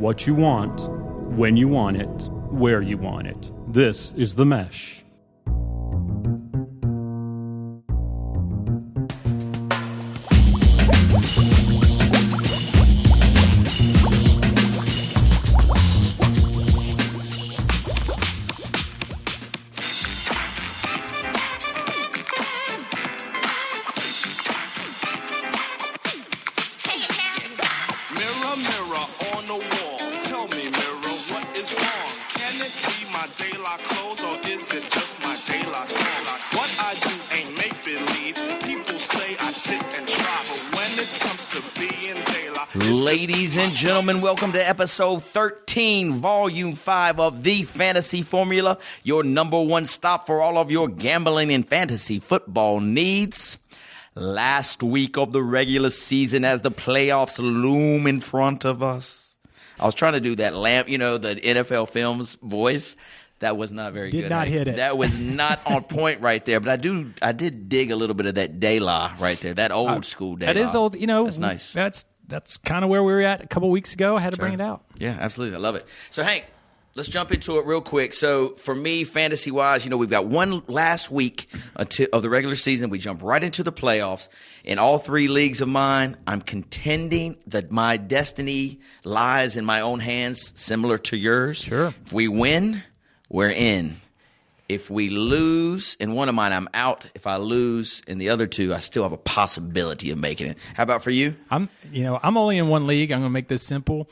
what you want, when you want it, where you want it. This is The Mesh. Ladies and gentlemen, welcome to episode 13, volume 5 of The Fantasy Formula, your number one stop for all of your gambling and fantasy football needs. Last week of the regular season as the playoffs loom in front of us. I was trying to do that the NFL Films voice. That was not very good. Did not hit it. That was not on point right there. But I did dig a little bit of that De La right there, that old school De La. That is old, That's nice. That's kind of where we were at a couple weeks ago. I had to bring it out. Yeah, absolutely. I love it. So, Hank, let's jump into it real quick. So, for me, fantasy-wise, we've got one last week of the regular season. We jump right into the playoffs. In all three leagues of mine, I'm contending that my destiny lies in my own hands, similar to yours. Sure. If we win, we're in. If we lose in one of mine, I'm out. If I lose in the other two, I still have a possibility of making it. How about for you? I'm only in one league. I'm going to make this simple.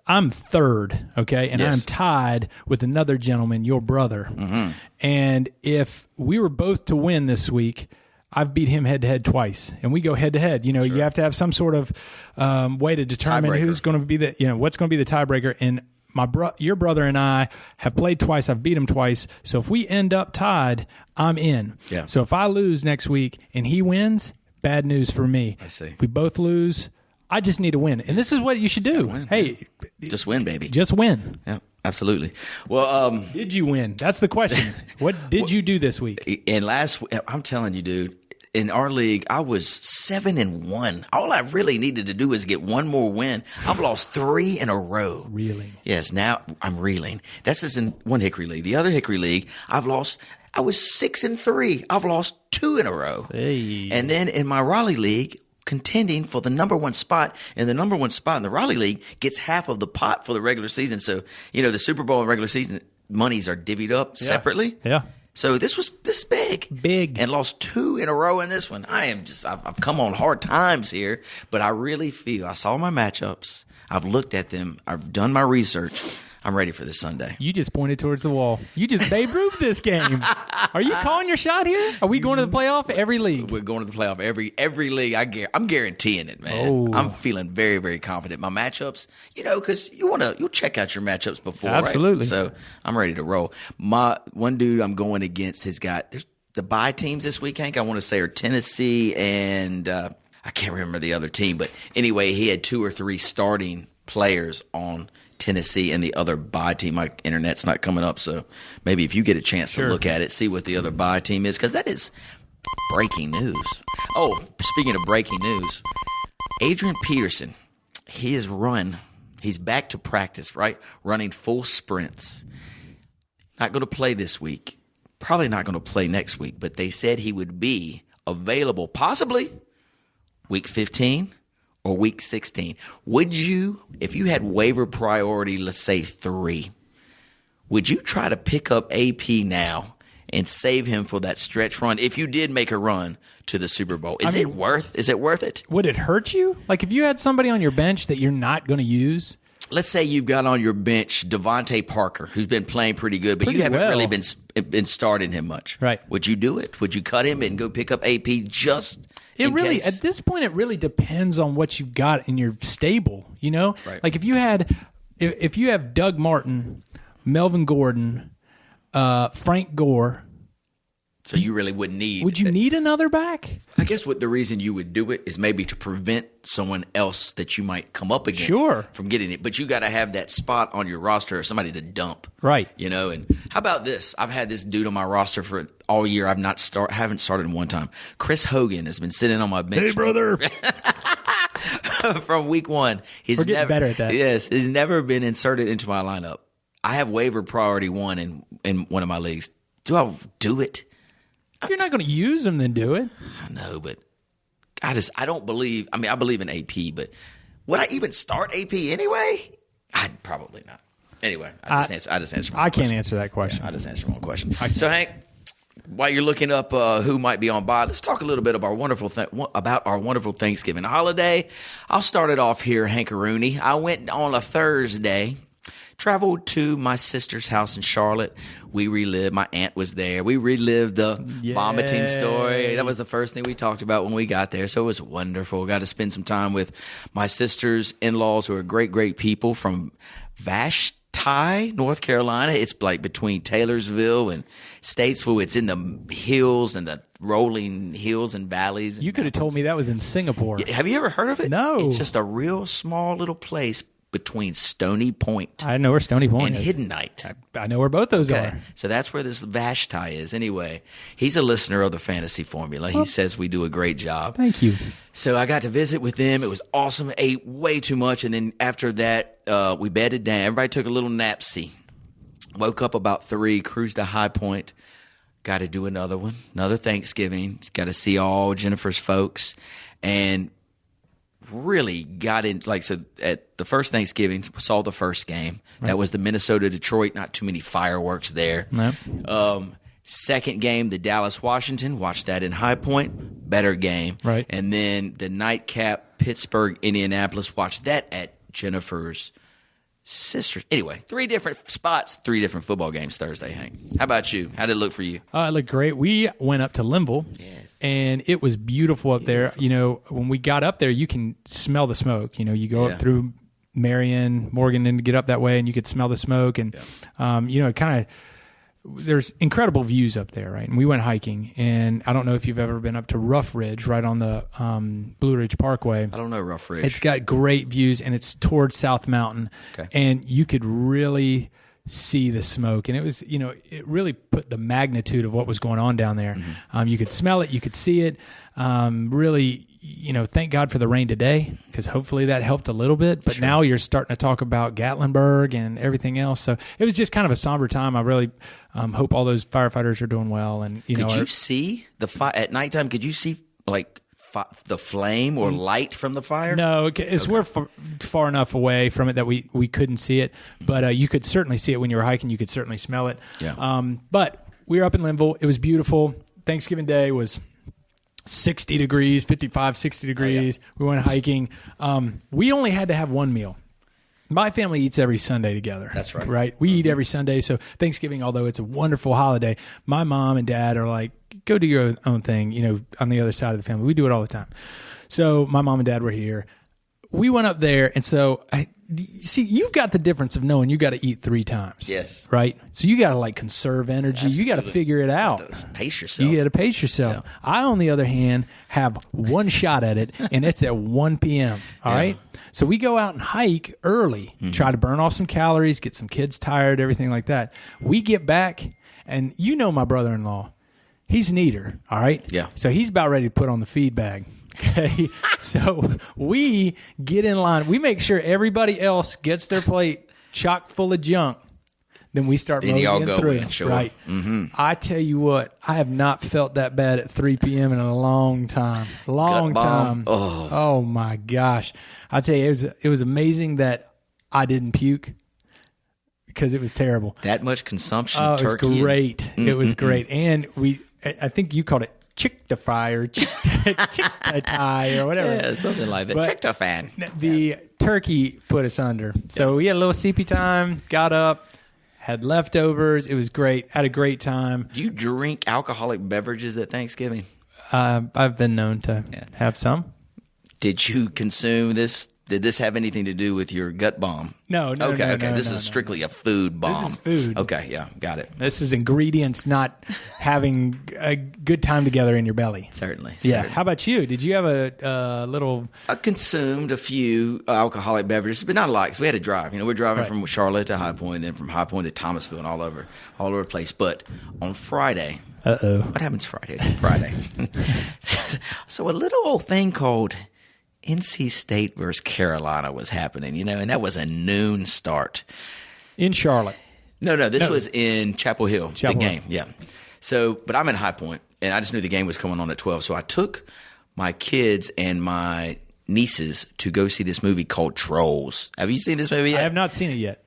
I'm third, okay, and Yes. I'm tied with another gentleman, your brother. Mm-hmm. And if we were both to win this week, I've beat him head-to-head twice, and we go head-to-head. You have to have some sort of way to determine Tiebreaker. who's going to be what's going to be the tiebreaker. And your brother and I have played twice. I've beat him twice. So if we end up tied, I'm in. Yeah. So if I lose next week and he wins, bad news for me. I see. If we both lose, I just need to win. And this is what you should do. Win. Hey, Just win, baby. just win. Yeah, absolutely. Well, Did you win? That's the question. What did you do this week? I'm telling you, dude, in our league, I was 7-1. All I really needed to do was get one more win. I've lost 3 in a row. Reeling. Yes, now I'm reeling. That's just in one Hickory league. The other Hickory league, I was 6-3. I've lost 2 in a row. Hey. And then in my Raleigh league, contending for the number one spot, and the number one spot in the Raleigh league gets half of the pot for the regular season. So, the Super Bowl and regular season monies are divvied up separately. Yeah. So this is big. Big. And lost 2 in a row in this one. I've come on hard times here, but I really feel, I saw my matchups. I've looked at them. I've done my research. I'm ready for this Sunday. You just pointed towards the wall. You just Babe Ruth this game. Are you calling your shot here? Are we going to the playoff every league? We're going to the playoff every league. I'm guaranteeing it, man. Oh. I'm feeling very, very confident. My matchups, because you'll check out your matchups before, Absolutely. Right? So I'm ready to roll. My one dude I'm going against there's the bye teams this week, Hank, I want to say are Tennessee and I can't remember the other team, but anyway, he had 2 or 3 starting players on Tennessee and the other bye team. My internet's not coming up, so maybe if you get a chance to look at it, see what the other bye team is, because that is breaking news. Oh, speaking of breaking news, Adrian Peterson, he's back to practice, right? Running full sprints. Not going to play this week. Probably not going to play next week, but they said he would be available possibly week 15 or week 16. Would you, if you had waiver priority, let's say 3, would you try to pick up AP now and save him for that stretch run if you did make a run to the Super Bowl? Is it worth it? Would it hurt you? Like if you had somebody on your bench that you're not going to use? Let's say you've got on your bench Devontae Parker, who's been playing pretty good, but you haven't really been starting him much. Right. Would you do it? Would you cut him and go pick up AP just in case? At this point, it really depends on what you've got in your stable, Right. Like if you have Doug Martin, Melvin Gordon, Frank Gore, So you really wouldn't need. would you need another back? I guess the reason you would do it is maybe to prevent someone else that you might come up against from getting it. But you got to have that spot on your roster or somebody to dump. Right. And how about this? I've had this dude on my roster for all year. Haven't started in one time. Chris Hogan has been sitting on my bench. Hey, brother. from week one. We're getting better at that. Yes, he's never been inserted into my lineup. I have waiver priority 1 in one of my leagues. Do I do it? If you're not going to use them, then do it. I know, but I don't believe. I mean, I believe in AP, but would I even start AP anyway? I'd probably not. Anyway, I just answered. I can't answer that question. Yeah, I just answered one question. So, Hank, while you're looking up who might be on bye, let's talk a little bit about our wonderful Thanksgiving holiday. I'll start it off here, Hankaroonie. I went on a Thursday. Traveled to my sister's house in Charlotte. We relived. My aunt was there. We relived the vomiting story. That was the first thing we talked about when we got there. So it was wonderful. Got to spend some time with my sister's in-laws, who are great, great people from Vashti, North Carolina. It's like between Taylorsville and Statesville. It's in the hills and the rolling hills and valleys. You could have told me that was in Singapore. Have you ever heard of it? No. It's just a real small little place between Stony Point I know where Stony Point and is. Hidden Night. I know where both those are. So that's where this Vashti is. Anyway, he's a listener of the Fantasy Formula. He says we do a great job. Thank you. So I got to visit with them. It was awesome. Ate way too much. And then after that, we bedded down. Everybody took a little napsy. Woke up about 3, cruised to High Point. Got to do another one, another Thanksgiving. Got to see all Jennifer's folks. And really got in, like, so at the first Thanksgiving, saw the first game. Right. That was the Minnesota-Detroit. Not too many fireworks there. Nope. Second game, the Dallas-Washington. Watched that in High Point. Better game. Right. And then the nightcap, Pittsburgh-Indianapolis. Watched that at Jennifer's sister's. Anyway, 3 different spots, 3 different football games Thursday, Hank. How about you? How did it look for you? It looked great. We went up to Linville. Yes. And it was beautiful up there. You know, when we got up there, you can smell the smoke. You know, you go up through Marion, Morgan, and get up that way, and you could smell the smoke. And, you know, kind of, there's incredible views up there, right? And we went hiking. And I don't know if you've ever been up to Rough Ridge, right on the Blue Ridge Parkway. I don't know Rough Ridge. It's got great views, and it's towards South Mountain. Okay. And you could really see the smoke, and it was, you know, it really put the magnitude of what was going on down there. Mm-hmm. You could smell it, you could see it. Really, you know, thank God for the rain today, because hopefully that helped a little bit. But now you're starting to talk about Gatlinburg and everything else. So it was just kind of a somber time. I really hope all those firefighters are doing well. And could you see the fire at nighttime? Could you see like the flame or light from the fire? No, we're far enough away from it that we couldn't see it, but you could certainly see it when you were hiking. You could certainly smell it. Yeah. But we were up in Linville. It was beautiful. Thanksgiving Day was 60 degrees, 55, 60 degrees. We went hiking. We only had to have one meal. My family eats every Sunday together. That's right. Right? We eat every Sunday. So Thanksgiving, although it's a wonderful holiday, my mom and dad are like, go do your own thing, you know, on the other side of the family. We do it all the time. So my mom and dad were here. We went up there, and so see, you've got the difference of knowing you got to eat 3 times. Yes. Right? So you got to like conserve energy. Absolutely. You got to figure it out. Pace yourself. You got to pace yourself. Yeah. I, on the other hand, have one shot at it, and it's at 1 p.m. All right? So we go out and hike early, try to burn off some calories, get some kids tired, everything like that. We get back, and you know my brother-in-law. He's an eater, all right? Yeah. So he's about ready to put on the feed bag. Okay. So we get in line. We make sure everybody else gets their plate chock full of junk. Then we start moseying through. Sure. Right. Mm-hmm. I tell you what, I have not felt that bad at 3 p.m. in a long time. Long Gut time. bomb. Oh my gosh. I tell you, it was amazing that I didn't puke, because it was terrible. That much consumption. Oh, it was turkey great. It was great. And I think you called it chick-to-fry or chick-to-tie or whatever. Yeah, something like that. But Tryptophan. the turkey put us under. So we had a little CP time, got up, had leftovers. It was great. Had a great time. Do you drink alcoholic beverages at Thanksgiving? I've been known to have some. Did you consume this? Did this have anything to do with your gut bomb? No. Okay. No, This is strictly a food bomb. This is food. Okay, yeah, got it. This is ingredients not having a good time together in your belly. Certainly. Yeah. How about you? Did you have a little? I consumed a few alcoholic beverages, but not a lot, because we had to drive. You know, we're driving from Charlotte to High Point, then from High Point to Thomasville, and all over the place. But on Friday, Uh-oh. what happens Friday? So a little old thing called NC State versus Carolina was happening, and that was a noon start. In Charlotte. No, this was in Chapel Hill, the Chapel game, yeah. So, but I'm in High Point, and I just knew the game was coming on at 12. So I took my kids and my nieces to go see this movie called Trolls. Have you seen this movie yet? I have not seen it yet.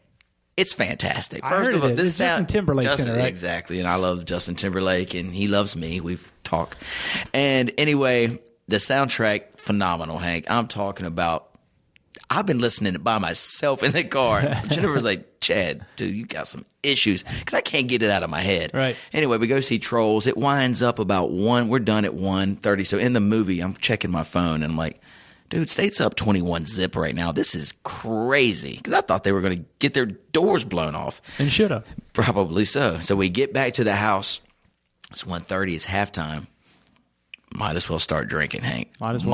It's fantastic. I heard it is. It's Justin Timberlake's in it, right? Exactly, and I love Justin Timberlake, and he loves me. We've talked. And anyway, the soundtrack, phenomenal, Hank. I'm talking about, I've been listening to it by myself in the car. Jennifer's like, Chad, dude, you got some issues, because I can't get it out of my head. Right. Anyway, we go see Trolls. It winds up about 1. We're done at 1:30. So in the movie, I'm checking my phone, and I'm like, dude, State's up 21-zip right now. This is crazy. Because I thought they were going to get their doors blown off. And should have. Probably so. So we get back to the house. It's 1:30. It's halftime. Might as well start drinking, Hank. Might as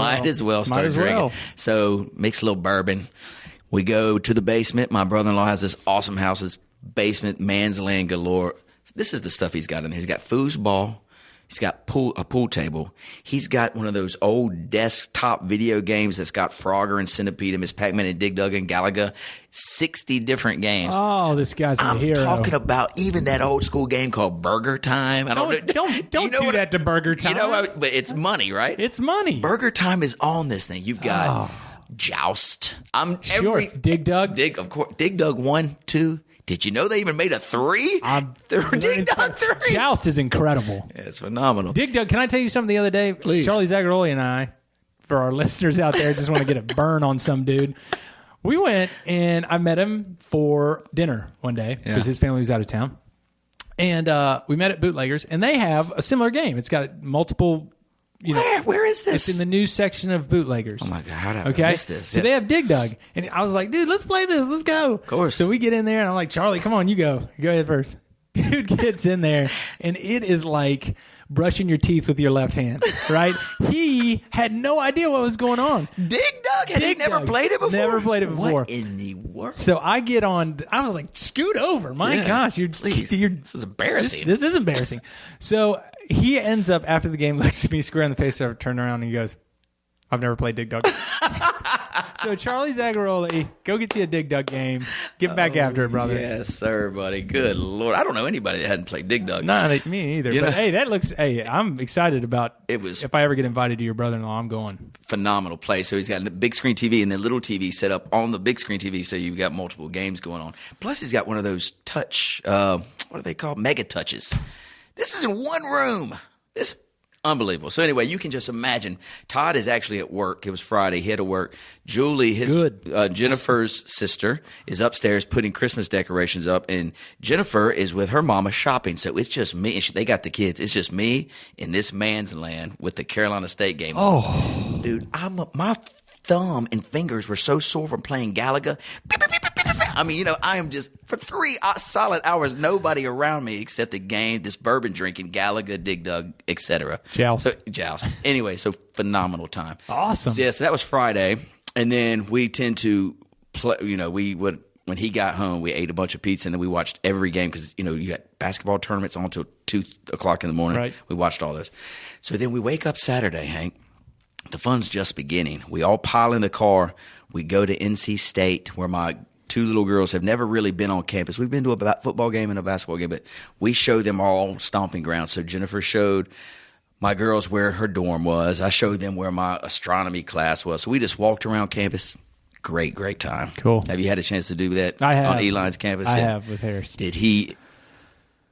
well start drinking. So mix a little bourbon. We go to the basement. My brother-in-law has this awesome house. This basement, man's land galore. This is the stuff he's got in there. He's got foosball. He's got a pool table. He's got one of those old desktop video games that's got Frogger and Centipede and Miss Pac-Man and Dig Dug and Galaga. 60 different games. Oh, this guy's a hero. I'm talking about even that old school game called Burger Time. I don't know. Don't do that to Burger Time. But it's money, right? It's money. Burger Time is on this thing. You've got Joust. Dig Dug. Of course. Dig Dug 1, 2. Did you know they even made a 3? Dig Dug 3. Joust is incredible. Yeah, it's phenomenal. Dig Dug, can I tell you something the other day? Please. Charlie Zagaroli and I, for our listeners out there, just want to get a burn on some dude. We went and I met him for dinner one day because his family was out of town. And we met at Bootleggers, and they have a similar game. It's got multiple... Where is this? It's in the news section of Bootleggers. Oh my God, how did I miss this? So they have Dig Dug. And I was like, dude, let's play this. Let's go. Of course. So we get in there and I'm like, Charlie, come on, you go. Go ahead first. Dude gets in there and it is like brushing your teeth with your left hand, right? He had no idea what was going on. Dig Dug? Had he never played it before? Never played it before. What in the world? So I get on, I was like, scoot over. My gosh. Please. This is embarrassing. This is embarrassing. So he ends up, after the game, looks at me square in the face, turned around, and he goes, I've never played Dig Dug. So Charlie Zagaroli, go get you a Dig Dug game. Get back after it, brother. Yes, sir, buddy. Good Lord. I don't know anybody that hadn't played Dig Dug. Not me either. But hey, I'm excited about it. If I ever get invited to your brother-in-law, I'm going. Phenomenal place. So he's got a big screen TV and the little TV set up on the big screen TV, so you've got multiple games going on. Plus, he's got one of those touch, what are they called? Mega touches. This is in one room. This unbelievable. So anyway, you can just imagine. Todd is actually at work. It was Friday. He had to work. Julie, Jennifer's sister, is upstairs putting Christmas decorations up, and Jennifer is with her mama shopping. So it's just me, and they got the kids. It's just me in this man's land with the Carolina State game. Oh, dude, my thumb and fingers were so sore from playing Galaga. I mean, I am just, for 3 solid hours, nobody around me except the game, this bourbon drinking, Galaga, Dig Dug, etc. Joust. Anyway, so phenomenal time. Awesome. So, so that was Friday. And then we tend to play, when he got home, we ate a bunch of pizza, and then we watched every game because, you got basketball tournaments on until 2 o'clock in the morning. Right. We watched all those. So then we wake up Saturday, Hank. The fun's just beginning. We all pile in the car. We go to NC State, where my 2 little girls have never really been on campus. We've been to a football game and a basketball game, but we showed them all stomping grounds. So Jennifer showed my girls where her dorm was. I showed them where my astronomy class was. So we just walked around campus. Great time. Cool. Have you had a chance to do that I have. on Elon's campus? I have with Harris.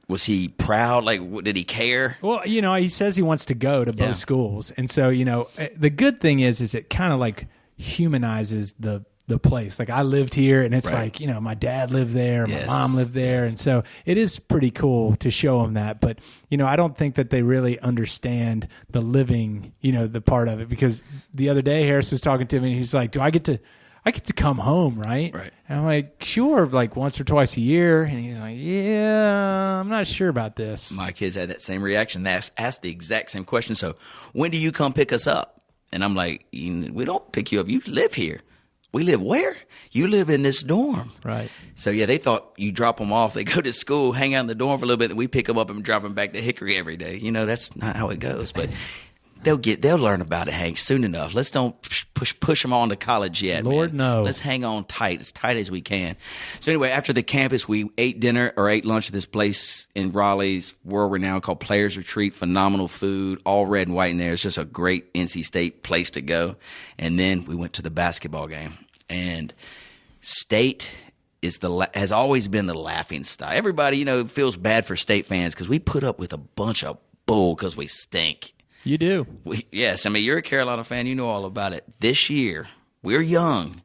Was he proud? Like, did he care? Well, he says he wants to go to both schools. And so, the good thing is it kind of like humanizes the place. Like, I lived here, and it's like, my dad lived there, my mom lived there. And so it is pretty cool to show them that. But, I don't think that they really understand the living, the part of it. Because the other day, Harris was talking to me, and he's like, I get to come home, right? Right. And I'm like, sure, like once or twice a year. And he's like, yeah, I'm not sure about this. My kids had that same reaction. They asked the exact same question. So, when do you come pick us up? And I'm like, we don't pick you up. You live here. We live where? You live in this dorm. Right. So, they thought you drop them off. They go to school, hang out in the dorm for a little bit, and we pick them up and drive them back to Hickory every day. That's not how it goes. But They'll learn about it, Hank, soon enough. Let's don't push them on to college yet. Lord, man. no. Let's hang on tight, as tight as we can. So anyway, after the campus, we ate lunch at this place in Raleigh's world-renowned called Players Retreat. Phenomenal food, all red and white in there. It's just a great NC State place to go. And then we went to the basketball game. And State has always been the laughing stock. Everybody, feels bad for State fans because we put up with a bunch of bull because we stink. You do. Yes, I mean, you're a Carolina fan. You know all about it. This year, we're young,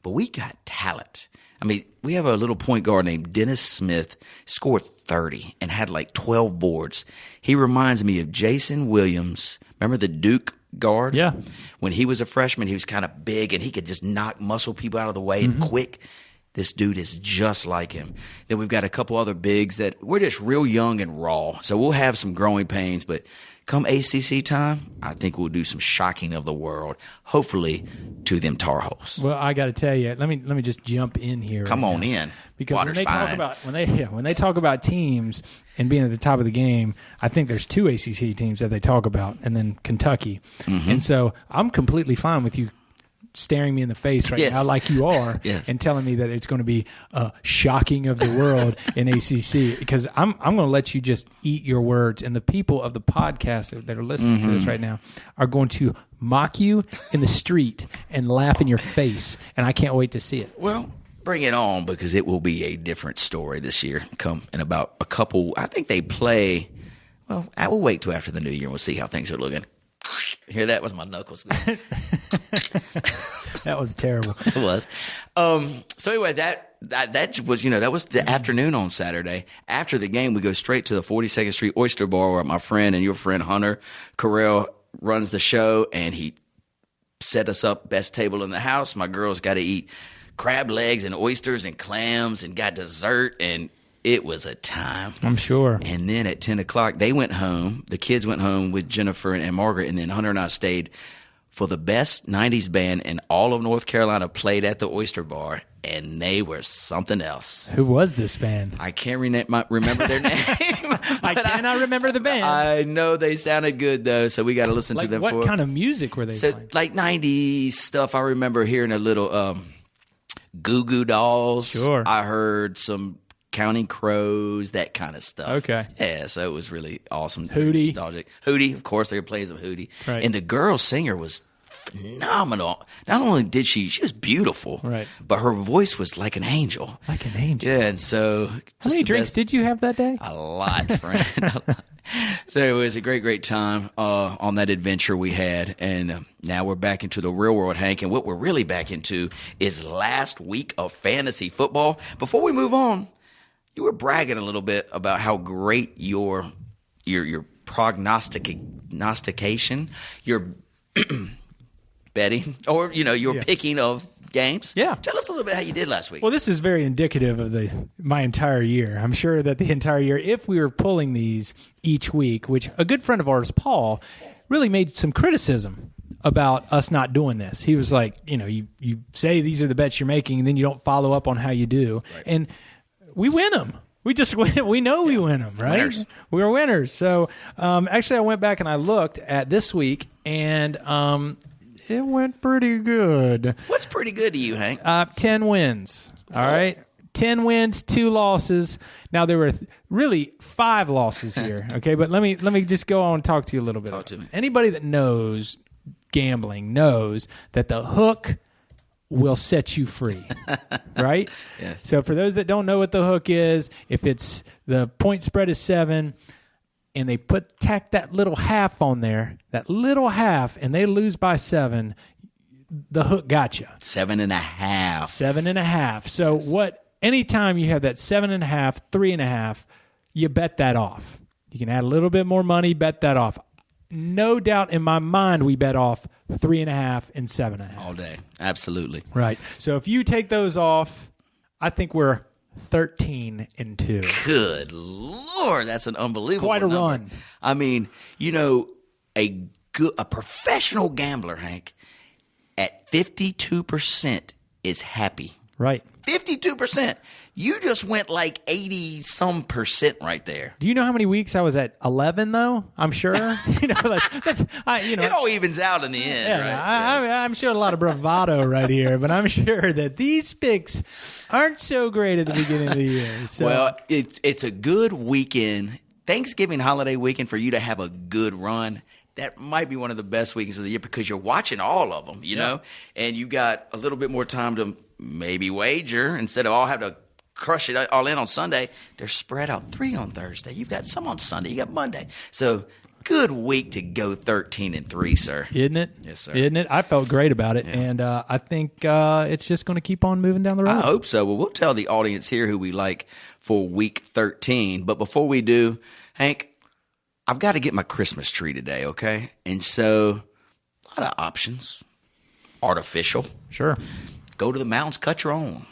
but we got talent. I mean, we have a little point guard named Dennis Smith, scored 30 and had like 12 boards. He reminds me of Jason Williams. Remember the Duke guard? Yeah. When he was a freshman, he was kind of big and he could just muscle people out of the way and quick. This dude is just like him. Then we've got a couple other bigs that we're just real young and raw. So we'll have some growing pains, but come ACC time, I think we'll do some shocking of the world, hopefully to them Tar Heels. Well, I got to tell you, let me just jump in here. Come on in. Because Water's when they talk about teams and being at the top of the game, I think there's 2 ACC teams that they talk about, and then Kentucky. And so I'm completely fine with you staring me in the face right now like you are and telling me that it's going to be shocking of the world in ACC, because I'm going to let you just eat your words, and the people of the podcast that are listening to this right now are going to mock you in the street and laugh in your face, and I can't wait to see it. Well, bring it on, because it will be a different story this year. Come in about a couple, I think they play, well, I will wait till after the new year and we'll see how things are looking. Hear that? Was my knuckles. That was terrible. It was. So anyway, that was, that was the afternoon on Saturday. After the game, we go straight to the 42nd Street Oyster Bar where my friend and your friend Hunter Carell runs the show, and he set us up best table in the house. My girls got to eat crab legs and oysters and clams and got dessert, and it was a time. I'm sure. And then at 10 o'clock, they went home. The kids went home with Jennifer and Margaret, and then Hunter and I stayed for the best 90s band in all of North Carolina played at the Oyster Bar, and they were something else. Who was this band? I can't remember their name. I cannot remember the band. I know they sounded good, though, so we got to listen to them. What kind of music were they playing? Like 90s stuff. I remember hearing a little Goo Goo Dolls. Sure. I heard some Counting Crows, that kind of stuff. Okay. Yeah, so it was really awesome. Hootie. Nostalgic. Hootie, of course, they were playing some Hootie. Right. And the girl singer was phenomenal. Not only did she was beautiful, right, but her voice was like an angel. Like an angel. Yeah, and so how many drinks did you have that day? A lot, friend. So it was a great time on that adventure we had, and now we're back into the real world, Hank. And what we're really back into is last week of fantasy football. Before we move on, you were bragging a little bit about how great your prognostication, your betting, or your picking of games. Yeah. Tell us a little bit how you did last week. Well, this is very indicative of my entire year. I'm sure that the entire year, if we were pulling these each week, which a good friend of ours, Paul, really made some criticism about us not doing this. He was like, you say these are the bets you're making, and then you don't follow up on how you do. Right. And we win them. We just win. We know we win them, right? Winners. We were winners. So actually, I went back and I looked at this week, and it went pretty good. What's pretty good to you, Hank? 10 wins. All right. 10 wins, 2 losses. Now there were really 5 losses here. Okay, but let me just go on and talk to you a little bit. Talk to me. Anybody that knows gambling knows that the hook will set you free, right? Yes. So for those that don't know what the hook is, if it's the point spread is 7 and they tack that little half on there, and they lose by 7, the hook got you. 7.5. 7.5. So anytime you have that 7.5, 3.5, you bet that off. You can add a little bit more money, bet that off. No doubt in my mind, we bet off 3.5 and 7.5 all day. Absolutely. Right. So if you take those off, I think we're 13-2. Good Lord, that's an unbelievable Quite a number. run. I mean, a professional gambler, Hank, at 52% is happy. Right. 52%. You just went like 80-some percent right there. Do you know how many weeks I was at 11 though? I'm sure. It all evens out in the end, right? I'm showing a lot of bravado right here, but I'm sure that these picks aren't so great at the beginning of the year. So. Well, it's a good weekend, Thanksgiving holiday weekend, for you to have a good run. That might be one of the best weekends of the year because you're watching all of them, you know, and you got a little bit more time to maybe wager instead of all have to crush it all in on Sunday. They're spread out 3 on Thursday. You've got some on Sunday. You got Monday. So good week to go 13-3, sir. Isn't it? Yes, sir. Isn't it? I felt great about it, and I think it's just going to keep on moving down the road. I hope so. Well, we'll tell the audience here who we like for week 13. But before we do, Hank, I've got to get my Christmas tree today, okay? And so a lot of options. Artificial. Sure. Go to the mountains, cut your own.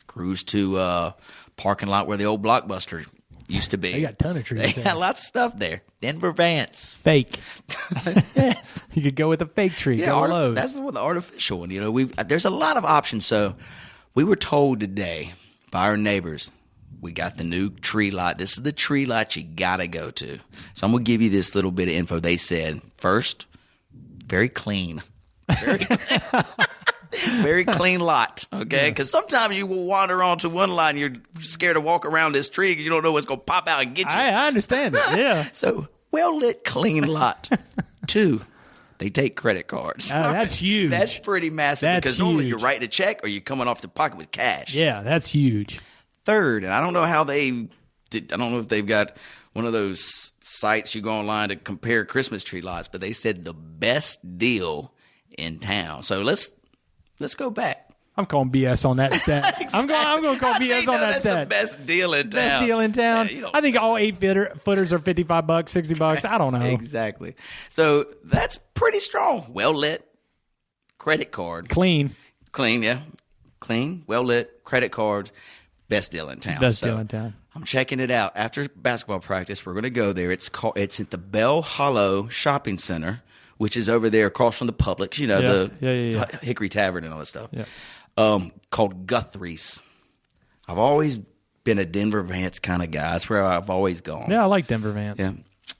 Cruise to parking lot where the old Blockbuster used to be. They got a ton of trees They there. got lots of stuff there. Denver Vance. Fake. Yes. You could go with a fake tree. Yeah, go to Lowe's. that's the artificial one. You know, there's a lot of options. So we were told today by our neighbors, we got the new tree lot. This is the tree lot you got to go to. So I'm going to give you this little bit of info. They said, first, very clean. Very clean lot, okay? Because sometimes you will wander onto one lot and you're scared to walk around this tree because you don't know what's going to pop out and get you. I understand it, yeah. So, well-lit, clean lot. 2, they take credit cards. That's huge. That's pretty massive That's because normally huge. you're writing a check or you're coming off the pocket with cash. Yeah, that's huge. 3rd, and I don't know how they did. I don't know if they've got one of those sites you go online to compare Christmas tree lots, but they said the best deal in town. So let's go back. I'm calling BS on that stat. Exactly. I'm going to call How do BS you know on that that's stat. the best deal in town. Best deal in town. Yeah, you don't- I think all 8-footers are $55, $60. I don't know. Exactly. So that's pretty strong. Well lit, credit card, Clean. clean, yeah, clean, well lit, credit cards, best deal in town. Best So deal in town. I'm checking it out after basketball practice. We're going to go there. It's at the Bell Hollow Shopping Center, which is over there across from the Publix. You know, Yeah. Hickory Tavern and all that stuff. Yeah. Called Guthrie's. I've always been a Denver Vance kind of guy. That's where I've always gone. Yeah, I like Denver Vance. Yeah.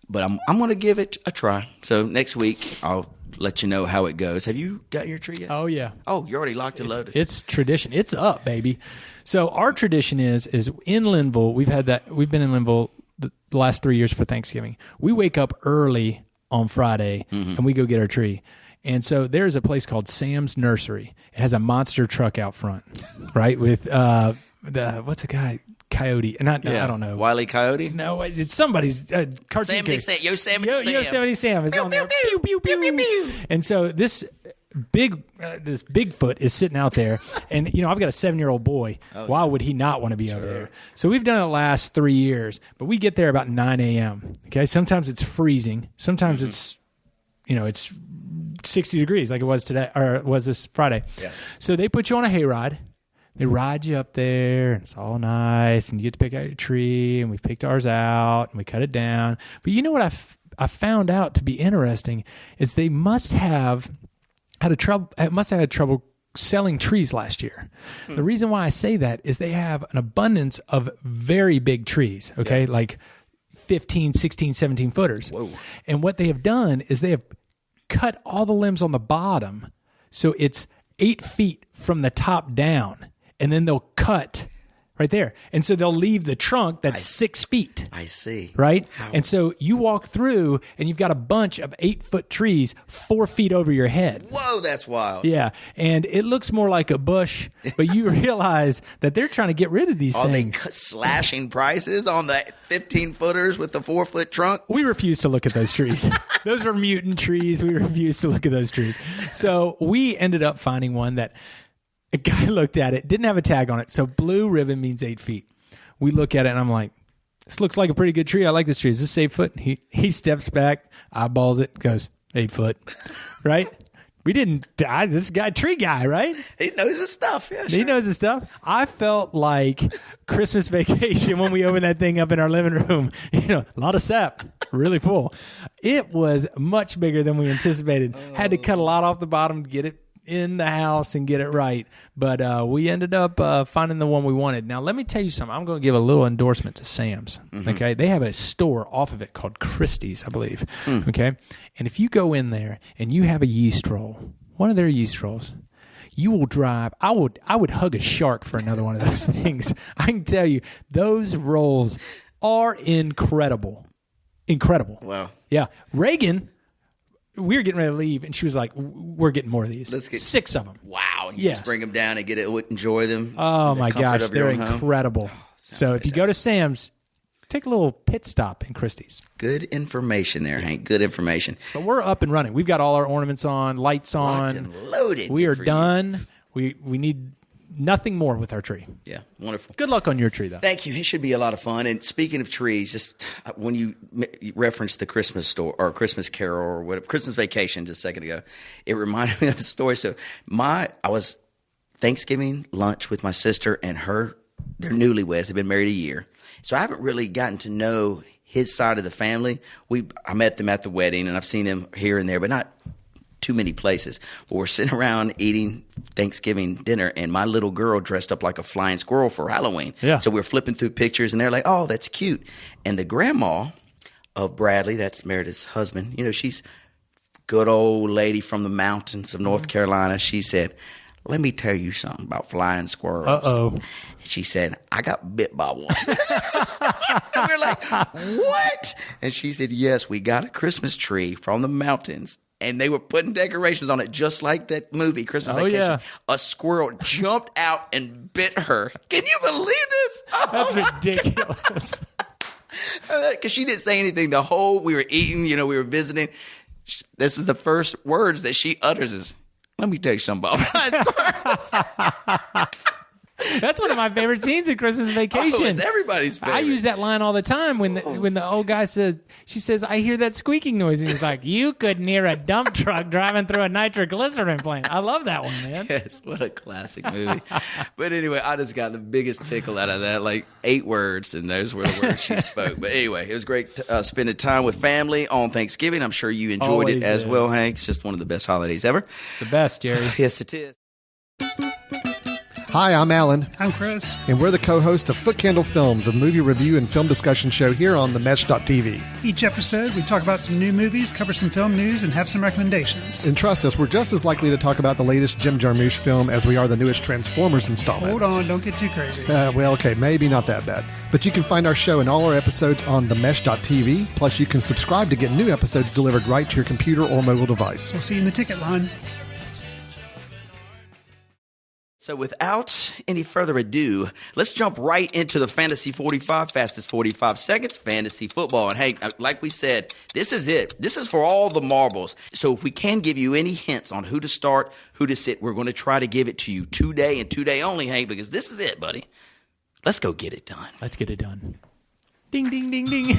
But I'm going to give it a try. So next week I'll let you know how it goes. Have you got your tree yet? Oh, yeah. Oh, you're already locked and loaded. It's tradition. It's up, baby. So our tradition is in Linville, we've been in Linville the last 3 years for Thanksgiving. We wake up early on Friday and we go get our tree. And so there's a place called Sam's Nursery. It has a monster truck out front, right? With what's a guy? Coyote. I don't know. Wile E. Coyote? No, it's somebody's cartoon Yosemite character. Sam. Yosemite Sam is on there. Pew, pew, pew. And so this Bigfoot is sitting out there, and I've got a 7-year-old boy. Why would he not want to be over there? So we've done it the last 3 years, but we get there about 9 a.m. Okay, sometimes it's freezing. Sometimes it's 60 degrees like it was today, or it was this Friday. Yeah. So they put you on a hayride. They ride you up there, and it's all nice, and you get to pick out your tree, and we picked ours out, and we cut it down. But you know what I found out to be interesting is they must have had trouble selling trees last year. The reason why I say that is they have an abundance of very big trees, okay, like 15, 16, 17 footers. Whoa. And what they have done is they have cut all the limbs on the bottom, so it's 8 feet from the top down. And then they'll cut right there. And so they'll leave the trunk that's 6 feet. I see. Right? And so you walk through and you've got a bunch of 8-foot trees 4 feet over your head. Whoa, that's wild. Yeah. And it looks more like a bush, but you realize that they're trying to get rid of these Are they things. slashing prices on the 15-footers with the 4-foot trunk? We refuse to look at those trees. Those are mutant trees. We refuse to look at those trees. So we ended up finding one that a guy looked at it, didn't have a tag on it. So blue ribbon means 8 feet. We look at it and I'm like, this looks like a pretty good tree. I like this tree. Is this 8 foot? He steps back, eyeballs it, goes, 8 foot. Right? We didn't die. This guy, tree guy, right? He knows his stuff. Yeah, He knows his stuff. I felt like Christmas vacation when we opened that thing up in our living room. A lot of sap, really full. It was much bigger than we anticipated. Had to cut a lot off the bottom to get it in the house and get it right. But we ended up finding the one we wanted. Now, let me tell you something. I'm going to give a little endorsement to Sam's. Okay, they have a store off of it called Christie's, I believe. Okay, and if you go in there and you have a yeast roll, one of their yeast rolls, you will drive. I would hug a shark for another one of those things. I can tell you, those rolls are incredible. Incredible. Wow. Yeah. Reagan, we were getting ready to leave, and she was like, we're getting more of these. Let's get 6 of them. Wow. And you just bring them down and enjoy them. Oh, my gosh. They're incredible. So if you go to Sam's, take a little pit stop in Christie's. Good information there, Hank. Good information. But we're up and running. We've got all our ornaments on, lights on. Locked and loaded. We are done. We need nothing more with our tree. Yeah, wonderful. Good luck on your tree, though. Thank you. It should be a lot of fun. And speaking of trees, just when you referenced the Christmas store or Christmas Carol or whatever, Christmas Vacation just a second ago, it reminded me of a story. So I was Thanksgiving lunch with my sister and they're newlyweds. They've been married a year. So I haven't really gotten to know his side of the family. I met them at the wedding, and I've seen them here and there, but not too many places. But we're sitting around eating Thanksgiving dinner, and my little girl dressed up like a flying squirrel for Halloween. Yeah. So we're flipping through pictures, and they're like, oh, that's cute. And the grandma of Bradley, that's Meredith's husband, she's good old lady from the mountains of North Carolina. She said, let me tell you something about flying squirrels. Uh-oh. She said, I got bit by one. And we're like, what? And she said, yes, we got a Christmas tree from the mountains. And they were putting decorations on it just like that movie, Christmas Vacation. Yeah. A squirrel jumped out and bit her. Can you believe this? That's ridiculous. Because she didn't say anything. We were eating, we were visiting. This is the first words that she utters is, let me tell you something about flying squirrels. That's one of my favorite scenes in Christmas Vacation. Oh, it's everybody's favorite. I use that line all the time when the old guy she says, I hear that squeaking noise. And he's like, you couldn't hear a dump truck driving through a nitroglycerin plant. I love that one, man. Yes, what a classic movie. But anyway, I just got the biggest tickle out of that, like 8 words, and those were the words she spoke. But anyway, it was great spending time with family on Thanksgiving. I'm sure you enjoyed it as well, Hank. It's just one of the best holidays ever. It's the best, Jerry. Yes, it is. Hi, I'm Alan. I'm Chris. And we're the co-hosts of Foot Candle Films, a movie review and film discussion show here on themesh.tv. Each episode, we talk about some new movies, cover some film news, and have some recommendations. And trust us, we're just as likely to talk about the latest Jim Jarmusch film as we are the newest Transformers installment. Hold on, don't get too crazy. Well, okay, maybe not that bad. But you can find our show and all our episodes on themesh.tv. Plus, you can subscribe to get new episodes delivered right to your computer or mobile device. We'll see you in the ticket line. So without any further ado, let's jump right into the Fantasy 45, fastest 45 seconds, fantasy football. And hey, like we said, this is it. This is for all the marbles. So if we can give you any hints on who to start, who to sit, we're going to try to give it to you today and today only, Hank, because this is it, buddy. Let's go get it done. Let's get it done. Ding, ding, ding, ding.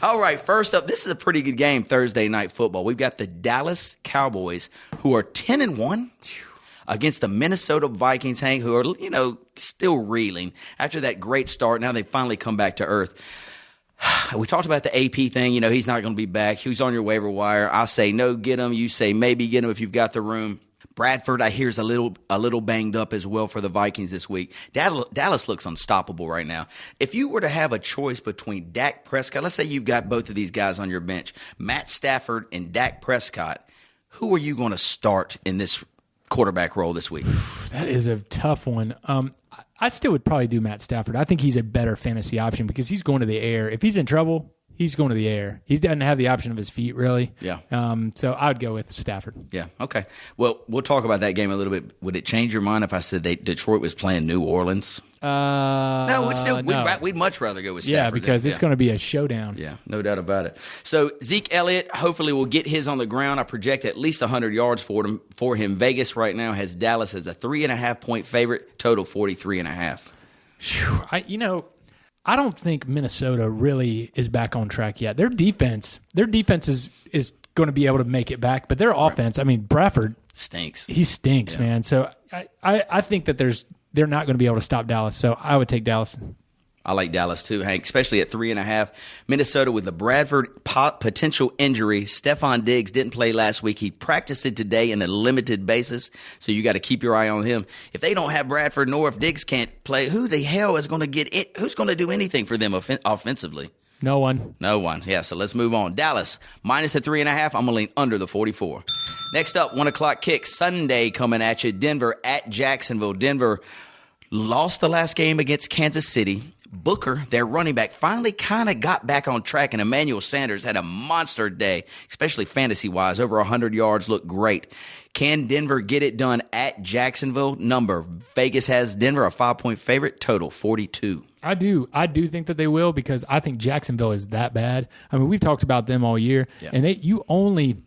All right, first up, this is a pretty good game, Thursday Night Football. We've got the Dallas Cowboys, who are 10-1. Against the Minnesota Vikings, Hank, who are, still reeling after that great start. Now they finally come back to earth. We talked about the AP thing. He's not going to be back. He's on your waiver wire. I say no, get him. You say maybe get him if you've got the room. Bradford, I hear, is a little banged up as well for the Vikings this week. Dallas looks unstoppable right now. If you were to have a choice between Dak Prescott, let's say you've got both of these guys on your bench, Matt Stafford and Dak Prescott, who are you going to start in this quarterback role this week? That is a tough one. I still would probably do Matt Stafford. I think he's a better fantasy option because he's going to the air. If he's in trouble, he's going to the air. He doesn't have the option of his feet, really. Yeah. So I would go with Stafford. Yeah. Okay. Well, we'll talk about that game a little bit. Would it change your mind if I said Detroit was playing New Orleans? No, we'd much rather go with Stafford. Yeah, because it's going to be a showdown. Yeah, no doubt about it. So Zeke Elliott hopefully will get his on the ground. I project at least 100 yards for him. Vegas right now has Dallas as a 3.5-point favorite. Total 43.5. I don't think Minnesota really is back on track yet. Their defense is going to be able to make it back, but their offense, Bradford stinks. He stinks, man. So I think that they're not going to be able to stop Dallas. So I would take Dallas. I like Dallas too, Hank, especially at 3.5. Minnesota with the Bradford potential injury. Stephon Diggs didn't play last week. He practiced it today in a limited basis, so you got to keep your eye on him. If they don't have Bradford, nor if Diggs can't play, who the hell is going to get it? Who's going to do anything for them offensively? No one. No one. Yeah, so let's move on. Dallas, minus the 3.5. I'm going to lean under the 44. Next up, 1 o'clock kick. Sunday coming at you. Denver at Jacksonville. Denver lost the last game against Kansas City. Booker, their running back, finally kind of got back on track, and Emmanuel Sanders had a monster day, especially fantasy-wise. Over 100 yards, looked great. Can Denver get it done at Jacksonville? Number, Vegas has Denver a 5-point favorite, total 42. I do think that they will, because I think Jacksonville is that bad. I mean, we've talked about them all year, and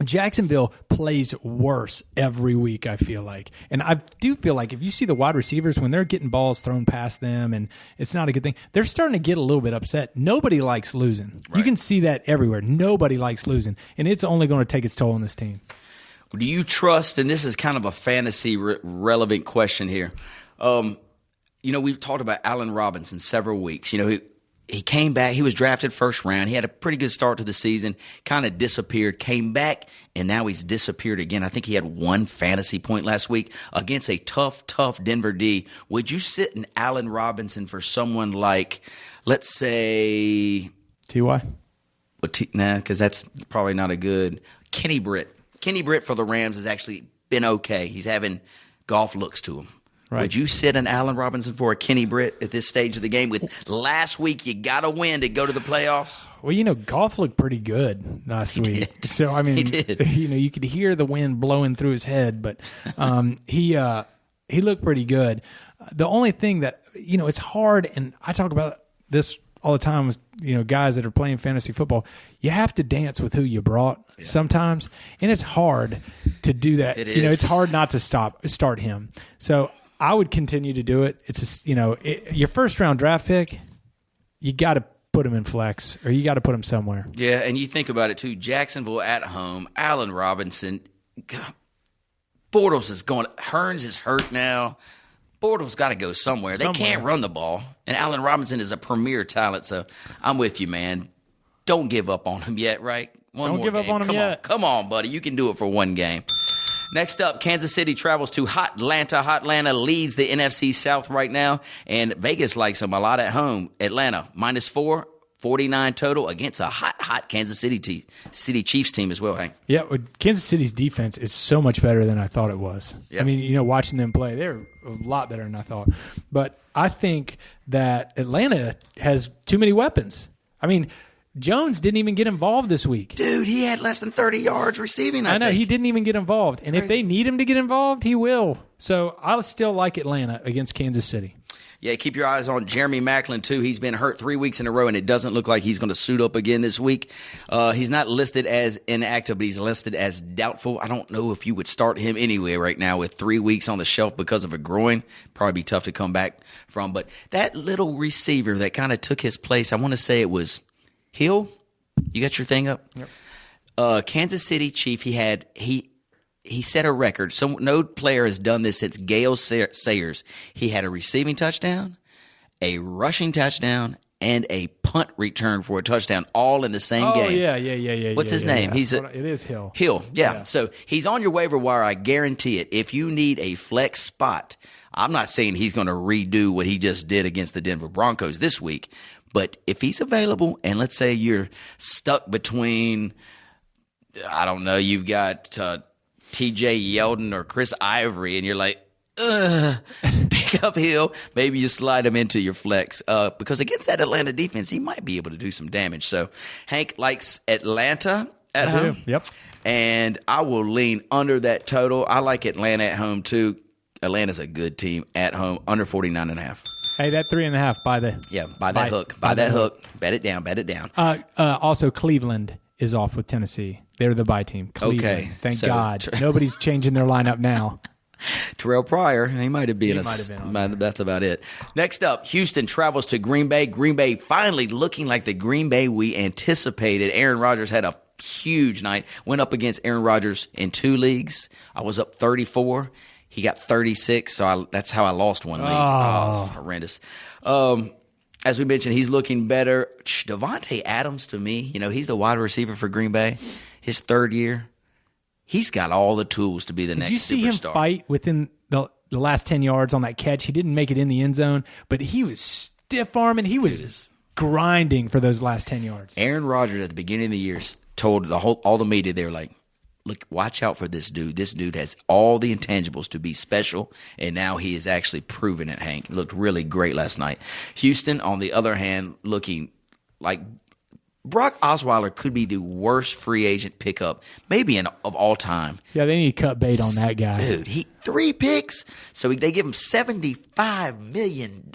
Jacksonville plays worse every week, I feel like. And I do feel like if you see the wide receivers, when they're getting balls thrown past them and it's not a good thing, they're starting to get a little bit upset. Nobody likes losing. Right. You can see that everywhere. Nobody likes losing. And it's only going to take its toll on this team. Do you trust, and this is kind of a fantasy relevant question here. We've talked about Allen Robinson several weeks. He came back. He was drafted first round. He had a pretty good start to the season, kind of disappeared, came back, and now he's disappeared again. I think he had 1 fantasy point last week against a tough Denver D. Would you sit in Allen Robinson for someone like, let's say... T.Y.? Nah, because that's probably not a good... Kenny Britt. Kenny Britt for the Rams has actually been okay. He's having golf looks to him. Right. Would you sit an Allen Robinson for a Kenny Britt at this stage of the game? With last week, you got to win to go to the playoffs. Well, golf looked pretty good last week. Did. So, I mean, he did. You could hear the wind blowing through his head, but he looked pretty good. The only thing that, it's hard, and I talk about this all the time with, guys that are playing fantasy football. You have to dance with who you brought sometimes, and it's hard to do that. It is. It's hard not to start him. So I would continue to do it. It's your first round draft pick, you got to put him in flex, or you got to put him somewhere. Yeah, and you think about it too. Jacksonville at home, Allen Robinson, Bortles is going. Hearns is hurt now. Bortles got to go somewhere. They can't run the ball, and Allen Robinson is a premier talent. So I'm with you, man. Don't give up on him yet, right? Don't give up on him yet. Come on, buddy. You can do it for one game. Next up, Kansas City travels to Hot Atlanta. Hot Atlanta leads the NFC South right now, and Vegas likes them a lot at home. Atlanta, -4, 49 total against a hot Kansas City Chiefs team as well, Hank. Yeah, Kansas City's defense is so much better than I thought it was. Yep. I mean, watching them play, they're a lot better than I thought. But I think that Atlanta has too many weapons. I mean, Jones didn't even get involved this week. Dude, he had less than 30 yards receiving, I know, think. he didn't even get involved. And if they need him to get involved, he will. So I still like Atlanta against Kansas City. Yeah, keep your eyes on Jeremy Maclin, too. He's been hurt 3 weeks in a row, and it doesn't look like he's going to suit up again this week. He's not listed as inactive, but he's listed as doubtful. I don't know if you would start him anyway right now with 3 weeks on the shelf because of a groin. Probably be tough to come back from. But that little receiver that kind of took his place, I want to say it was Hill. You got your thing up? Yep. Kansas City Chief, he set a record. No player has done this since Gale Sayers. He had a receiving touchdown, a rushing touchdown, and a punt return for a touchdown, all in the same game. Yeah. What's his name? Yeah. It is Hill. Hill, yeah. So he's on your waiver wire, I guarantee it. If you need a flex spot, I'm not saying he's going to redo what he just did against the Denver Broncos this week, but if he's available, and let's say you're stuck between, I don't know, you've got TJ Yeldon or Chris Ivory, and you're like, pick up Hill. Maybe you slide him into your flex because against that Atlanta defense, he might be able to do some damage. So Hank likes Atlanta at home. Yep. And I will lean under that total. I like Atlanta at home too. Atlanta's a good team at home, under 49.5. Hey, that 3.5, buy that hook. Buy that hook. Bet it down. Also, Cleveland is off with Tennessee. They're the bye team. Cleveland. Okay. Thank God. Nobody's changing their lineup now. Terrell Pryor, he might have been. That's about it. Next up, Houston travels to Green Bay. Green Bay finally looking like the Green Bay we anticipated. Aaron Rodgers had a huge night. Went up against Aaron Rodgers in 2 leagues. I was up 34. He got 36, so that's how I lost one league. Oh, it was horrendous. As we mentioned, he's looking better. Devontae Adams, to me, he's the wide receiver for Green Bay. His third year, he's got all the tools to be the next superstar. Did you see him fight within the last 10 yards on that catch? He didn't make it in the end zone, but he was stiff-arming. He was grinding for those last 10 yards. Aaron Rodgers at the beginning of the year told all the media, they were like, look, watch out for this dude. This dude has all the intangibles to be special, and now he is actually proven it, Hank. He looked really great last night. Houston, on the other hand, looking like Brock Osweiler could be the worst free agent pickup, maybe of all time. Yeah, they need to cut bait on that guy. Dude, 3 picks. So they give him $75 million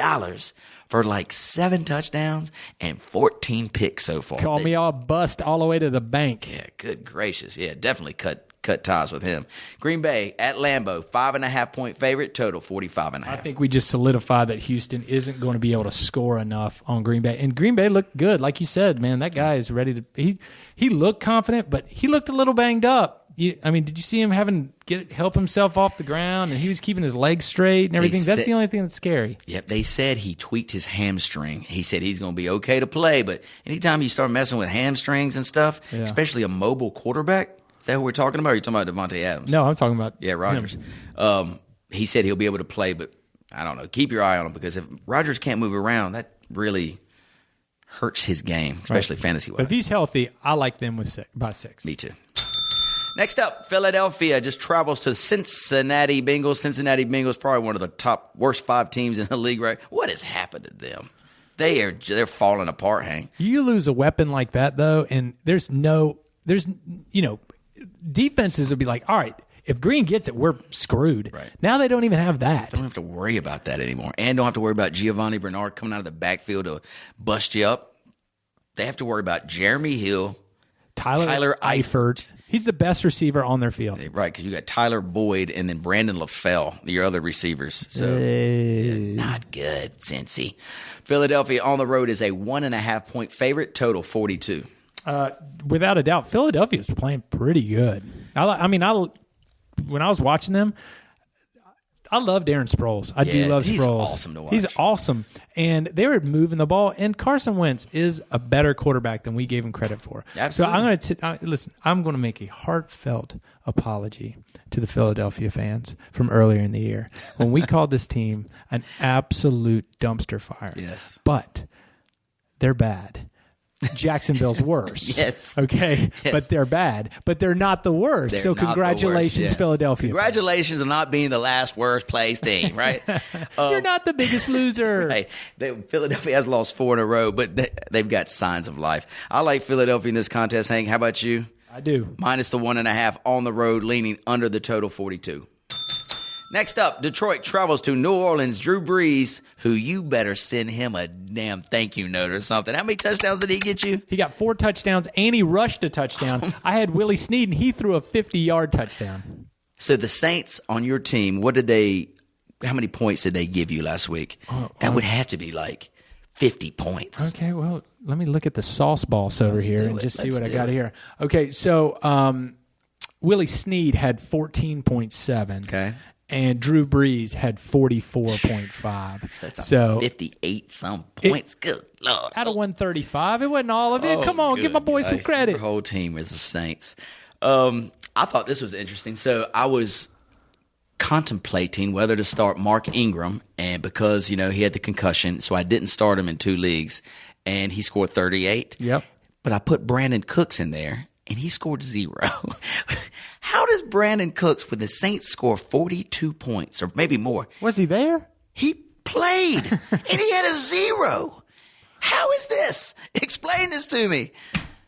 for like 7 touchdowns and 14 picks so far. Call me all bust all the way to the bank. Yeah, good gracious. Yeah, definitely cut ties with him. Green Bay at Lambeau, 5.5-point favorite, total 45.5. I think we just solidified that Houston isn't going to be able to score enough on Green Bay. And Green Bay looked good. Like you said, man, that guy is ready to he looked confident, but he looked a little banged up. Did you see him help himself off the ground, and he was keeping his legs straight and everything? That's the only thing that's scary. Yep, they said he tweaked his hamstring. He said he's going to be okay to play, but anytime you start messing with hamstrings and stuff, especially a mobile quarterback, is that who we're talking about, or are you talking about Devontae Adams? No, I'm talking about Rodgers. He said he'll be able to play, but I don't know. Keep your eye on him, because if Rodgers can't move around, that really hurts his game, especially fantasy-wise. But if he's healthy, I like them by 6. Me too. Next up, Philadelphia just travels to Cincinnati Bengals. Cincinnati Bengals, probably one of the worst 5 teams in the league, right? What has happened to them? They're falling apart, Hank. You lose a weapon like that, though, and defenses would be like, all right, if Green gets it, we're screwed. Right. Now they don't even have that. They don't have to worry about that anymore. And don't have to worry about Giovanni Bernard coming out of the backfield to bust you up. They have to worry about Jeremy Hill, Tyler Eifert. He's the best receiver on their field. Right, because you got Tyler Boyd and then Brandon LaFell, your other receivers. So not good, Cincy. Philadelphia on the road is a 1.5-point favorite, total 42. Without a doubt, Philadelphia was playing pretty good. When I was watching them, I love Darren Sproles. I do love Sproles. He's awesome to watch. He's awesome. And they were moving the ball. And Carson Wentz is a better quarterback than we gave him credit for. Absolutely. So I'm going to make a heartfelt apology to the Philadelphia fans from earlier in the year when we called this team an absolute dumpster fire. Yes. But they're bad. Jacksonville's worse. Yes. Okay. Yes. But they're bad. But they're not the worst. They're so not congratulations, the worst. Yes. Philadelphia. Congratulations on not being the last worst place team, right? You're not the biggest loser. Right. Philadelphia has lost 4 in a row, but they've got signs of life. I like Philadelphia in this contest, Hank. How about you? I do. Minus the 1.5 on the road, leaning under the total 42. Next up, Detroit travels to New Orleans. Drew Brees, who you better send him a damn thank you note or something. How many touchdowns did he get you? He got 4 touchdowns, and he rushed a touchdown. I had Willie Snead, and he threw a 50-yard touchdown. So the Saints on your team, how many points did they give you last week? That would have to be like 50 points. Okay, well, let me look at the sauce boss over here and just see what I got here. Okay, so Willie Snead had 14.7. Okay. And Drew Brees had 44.5. That's so 58-some points. Good Lord. Out of 135. It wasn't all of it. Come on, give my boy some credit. Your whole team is the Saints. I thought this was interesting. So I was contemplating whether to start Mark Ingram, and because, he had the concussion, so I didn't start him in 2 leagues, and he scored 38. Yep. But I put Brandon Cooks in there, and he scored 0. How does Brandon Cooks with the Saints score 42 points, or maybe more? Was he there? He played, and he had a 0. How is this? Explain this to me.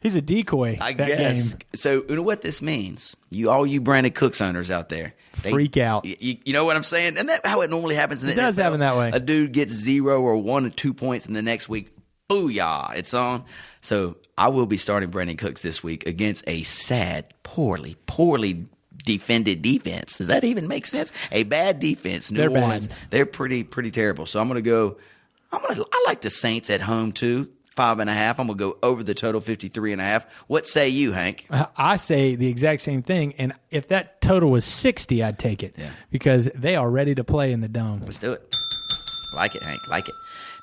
He's a decoy. I guess. Game. So, you know what this means? All you Brandon Cooks owners out there. Freak out. You know what I'm saying? And that's how it normally happens in the NFL. It does happen that way. A dude gets 0 or 1 or 2 points, and the next week, booyah, it's on. So I will be starting Brandon Cooks this week against a sad, poorly defended defense. Does that even make sense? A bad defense. New Orleans. They're pretty terrible. So I'm going to go. I like the Saints at home too. 5.5. I'm going to go over the total 53.5. What say you, Hank? I say the exact same thing. And if that total was 60, I'd take it. Yeah. Because they are ready to play in the dome. Let's do it. Like it, Hank. Like it.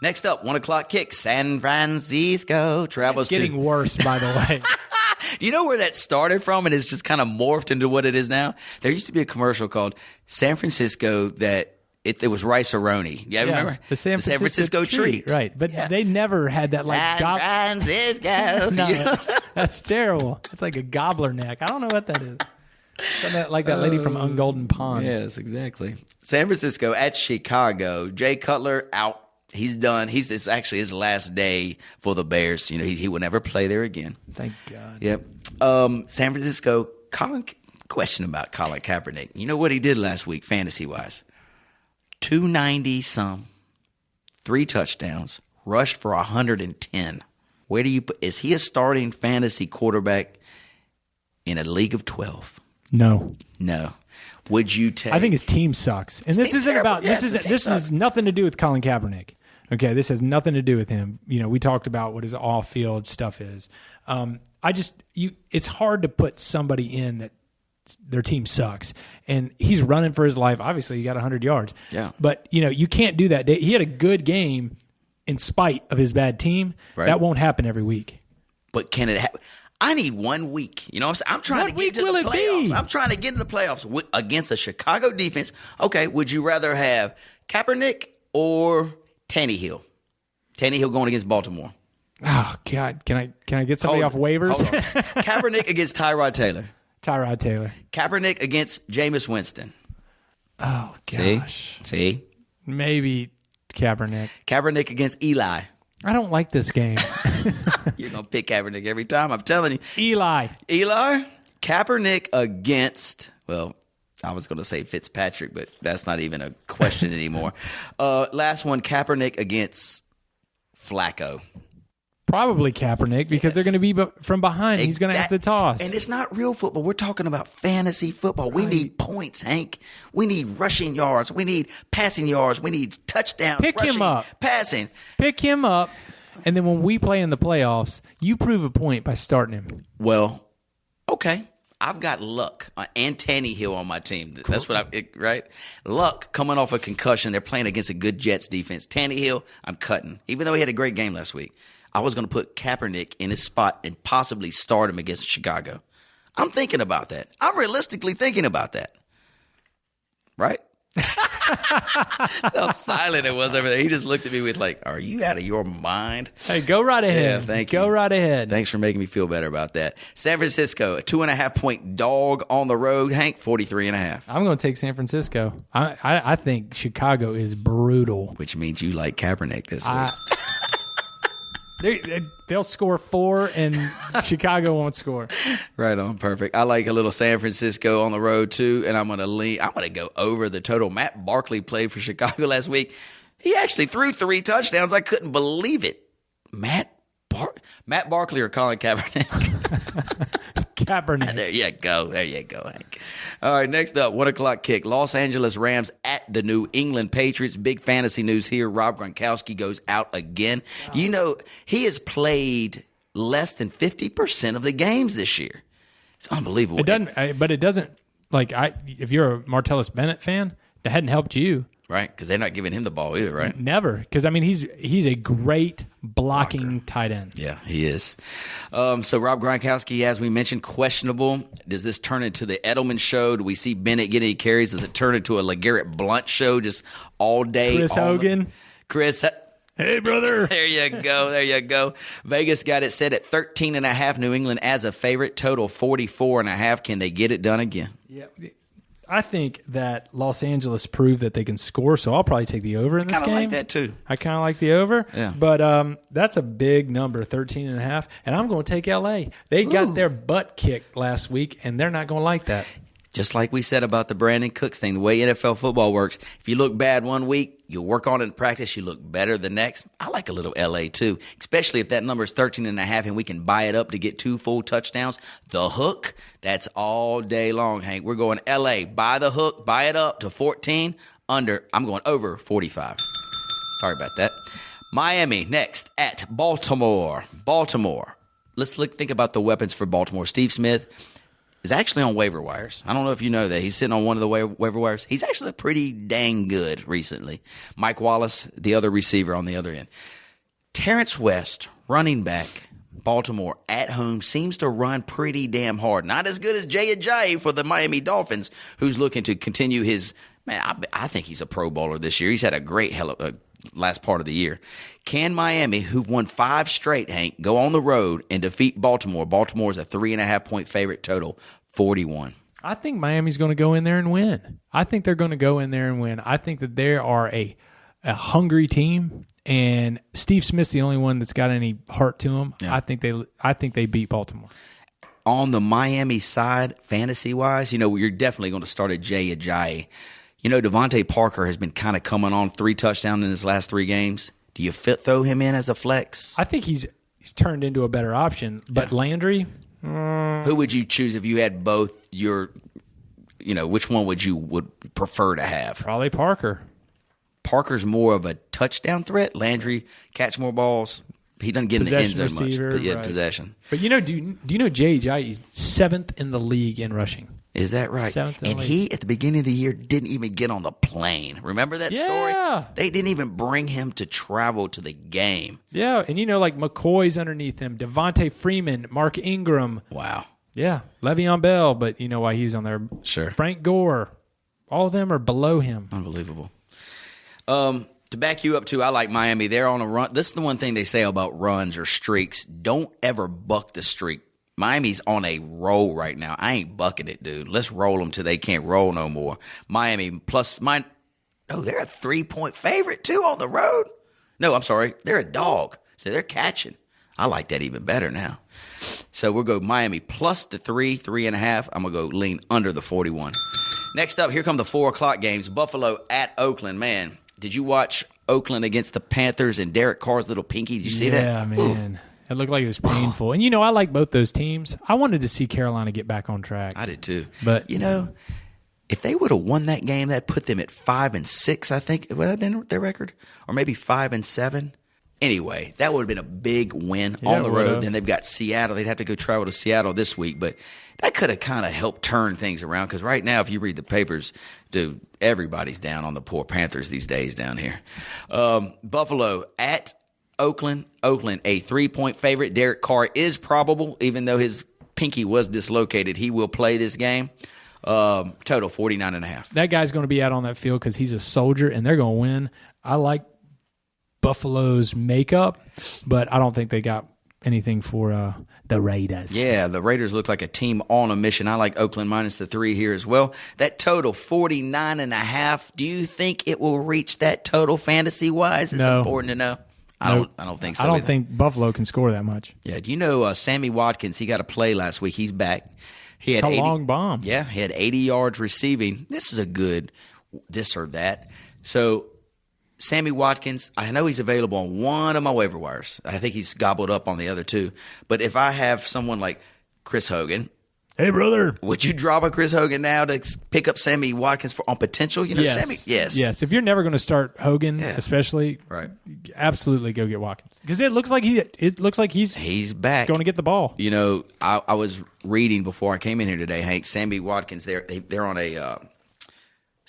Next up, 1 o'clock kick. San Francisco travels It's getting worse, by the way. Do you know where that started from and it's just kind of morphed into what it is now? There used to be a commercial called San Francisco that it was rice-a-roni. Yeah, remember? The San Francisco treat. Right. But they never had that like San Francisco. No, that's terrible. It's like a gobbler neck. I don't know what that is. Like that lady from Ungolden Pond. Yes, exactly. San Francisco at Chicago. Jay Cutler out. He's done. This actually his last day for the Bears. You know, he will never play there again. Thank God. Yep. San Francisco. Question about Colin Kaepernick. You know what he did last week, fantasy-wise? 290 some, 3 touchdowns, rushed for 110. Where do you put? Is he a starting fantasy quarterback in a league of 12? No. Would you take? I think his team sucks, and this isn't about this has nothing to do with Colin Kaepernick. Okay, this has nothing to do with him. You know, we talked about what his off-field stuff is. It's hard to put somebody in that their team sucks, and he's running for his life. Obviously, he got 100 yards. Yeah, but you can't do that. He had a good game in spite of his bad team. Right. That won't happen every week. But can it happen? I need 1 week. You know what I'm saying? I'm trying to get to the playoffs. I'm trying to get into the playoffs against a Chicago defense. Okay, would you rather have Kaepernick or Tannehill? Tannehill going against Baltimore. Oh God, can I get somebody off waivers? Hold on. Kaepernick against Tyrod Taylor. Kaepernick against Jameis Winston. Oh gosh. See? Maybe Kaepernick. Kaepernick against Eli. I don't like this game. You're going to pick Kaepernick every time. I'm telling you. Eli. Kaepernick against, well, I was going to say Fitzpatrick, but that's not even a question anymore. Last one, Kaepernick against Flacco. Probably Kaepernick because they're going to be from behind. He's going to have to toss. And it's not real football. We're talking about fantasy football. We need points, Hank. We need rushing yards. We need passing yards. We need touchdowns. Pick him up. Passing. Pick him up. And then when we play in the playoffs, you prove a point by starting him. Well, okay. I've got Luck and Tannehill on my team. That's what right? Luck coming off a concussion. They're playing against a good Jets defense. Tannehill, I'm cutting. Even though he had a great game last week. I was going to put Kaepernick in his spot and possibly start him against Chicago. I'm thinking about that. I'm realistically thinking about that. Right? How silent it was over there. He just looked at me with like, are you out of your mind? Hey, go right ahead. Yeah, thank you. Go right ahead. Thanks for making me feel better about that. San Francisco, a 2.5-point dog on the road. Hank, 43.5. I'm going to take San Francisco. I think Chicago is brutal. Which means you like Kaepernick this week. They'll score 4 and Chicago won't score. Right on. Perfect. I like a little San Francisco on the road too, and I'm going to go over the total. Matt Barkley played for Chicago last week. He actually threw 3 touchdowns. I couldn't believe it. Matt Barkley or Colin Kaepernick? Kaepernick. There you go, Hank. All right, next up, 1 o'clock kick. Los Angeles Rams at the New England Patriots. Big fantasy news here. Rob Gronkowski goes out again. Do you know he has played less than 50% of the games this year? It's unbelievable. It doesn't. Like if you're a Martellus Bennett fan, that hadn't helped you. Right, because they're not giving him the ball either, right? Never, because I mean he's a great blocking tight end. Yeah, he is. So Rob Gronkowski, as we mentioned, questionable. Does this turn into the Edelman show? Do we see Bennett get any carries? Does it turn into a LeGarrette Blount show just all day? Chris Hogan. Hey, brother. There you go. Vegas got it set at 13.5. New England as a favorite. Total 44.5. Can they get it done again? Yeah. I think that Los Angeles proved that they can score, so I'll probably take the over in this game. I like that too. I kind of like the over. Yeah. But that's a big number, 13.5. And I'm going to take L.A. They got their butt kicked last week, and they're not going to like that. Just like we said about the Brandon Cooks thing, the way NFL football works, if you look bad one week, you work on it in practice, you look better the next. I like a little LA too, especially if that number is 13.5 and we can buy it up to get 2 full touchdowns. The hook, that's all day long, Hank. We're going LA, buy the hook, buy it up to 14, under. I'm going over 45. Sorry about that. Miami next at Baltimore. Let's think about the weapons for Baltimore. Steve Smith is actually on waiver wires. I don't know if you know that. He's sitting on one of the waiver wires. He's actually pretty dang good recently. Mike Wallace, the other receiver on the other end. Terrence West, running back, Baltimore at home, seems to run pretty damn hard. Not as good as Jay Ajayi for the Miami Dolphins, who's looking to continue his – man, I think he's a Pro Bowler this year. He's had a great last part of the year. Can Miami, who've won 5 straight, Hank, go on the road and defeat Baltimore? Baltimore is a 3.5-point favorite, total 41. I think Miami's going to go in there and win. I think they're going to go in there and win. I think that they are a hungry team, and Steve Smith's the only one that's got any heart to him. Yeah. I think they beat Baltimore. On the Miami side, fantasy-wise, you're definitely going to start at Jay Ajayi. Devontae Parker has been kind of coming on 3 touchdowns in his last 3 games. Do you throw him in as a flex? I think he's turned into a better option. But Landry? Who would you choose if you had both your, which one would prefer to have? Probably Parker. Parker's more of a touchdown threat. Landry catch more balls. He doesn't get in the end zone receiver, much. But right. Possession. But do you know Jay Ajayi is 7th in the league in rushing? Is that right? And he, at the beginning of the year, didn't even get on the plane. Remember that story? They didn't even bring him to travel to the game. Yeah, and McCoy's underneath him, Devontae Freeman, Mark Ingram. Wow. Yeah, Le'Veon Bell, but you know why he was on there. Sure. Frank Gore. All of them are below him. Unbelievable. To back you up, too, I like Miami. They're on a run. This is the one thing they say about runs or streaks. Don't ever buck the streak. Miami's on a roll right now. I ain't bucking it, dude. Let's roll them till they can't roll no more. Miami plus they're a 3-point favorite too on the road. No, I'm sorry. They're a dog. So they're catching. I like that even better now. So we'll go Miami plus the 3.5. I'm going to go lean under the 41. Next up, here come the 4 o'clock games. Buffalo at Oakland. Man, did you watch Oakland against the Panthers and Derek Carr's little pinky? Did you see that? Yeah, man. It looked like it was painful. And, I like both those teams. I wanted to see Carolina get back on track. I did too. But, if they would have won that game, that put them at 5-6, I think. Would that have been their record? Or maybe 5-7? Anyway, that would have been a big win on the road. Then they've got Seattle. They'd have to go travel to Seattle this week. But that could have kind of helped turn things around because right now, if you read the papers, dude, everybody's down on the poor Panthers these days down here. Buffalo at Oakland, a 3-point favorite. Derek Carr is probable, even though his pinky was dislocated. He will play this game. Total 49.5. That guy's going to be out on that field because he's a soldier, and they're going to win. I like Buffalo's makeup, but I don't think they got anything for the Raiders. Yeah, the Raiders look like a team on a mission. I like Oakland minus the 3 here as well. That total, 49.5. Do you think it will reach that total fantasy-wise? It's important to know. I don't think so. I don't think Buffalo can score that much. Yeah. Do you know Sammy Watkins? He got a play last week. He's back. He had a long bomb. Yeah, he had 80 yards receiving. This is a good this or that. So Sammy Watkins, I know he's available on one of my waiver wires. I think he's gobbled up on the other 2. But if I have someone like Chris Hogan, hey brother, would you drop a Chris Hogan now to pick up Sammy Watkins on potential? Yes. Sammy. Yes. If you're never going to start Hogan, especially, right, absolutely go get Watkins because it looks like he's back, going to get the ball. I was reading before I came in here today, Hank. Sammy Watkins, they're on a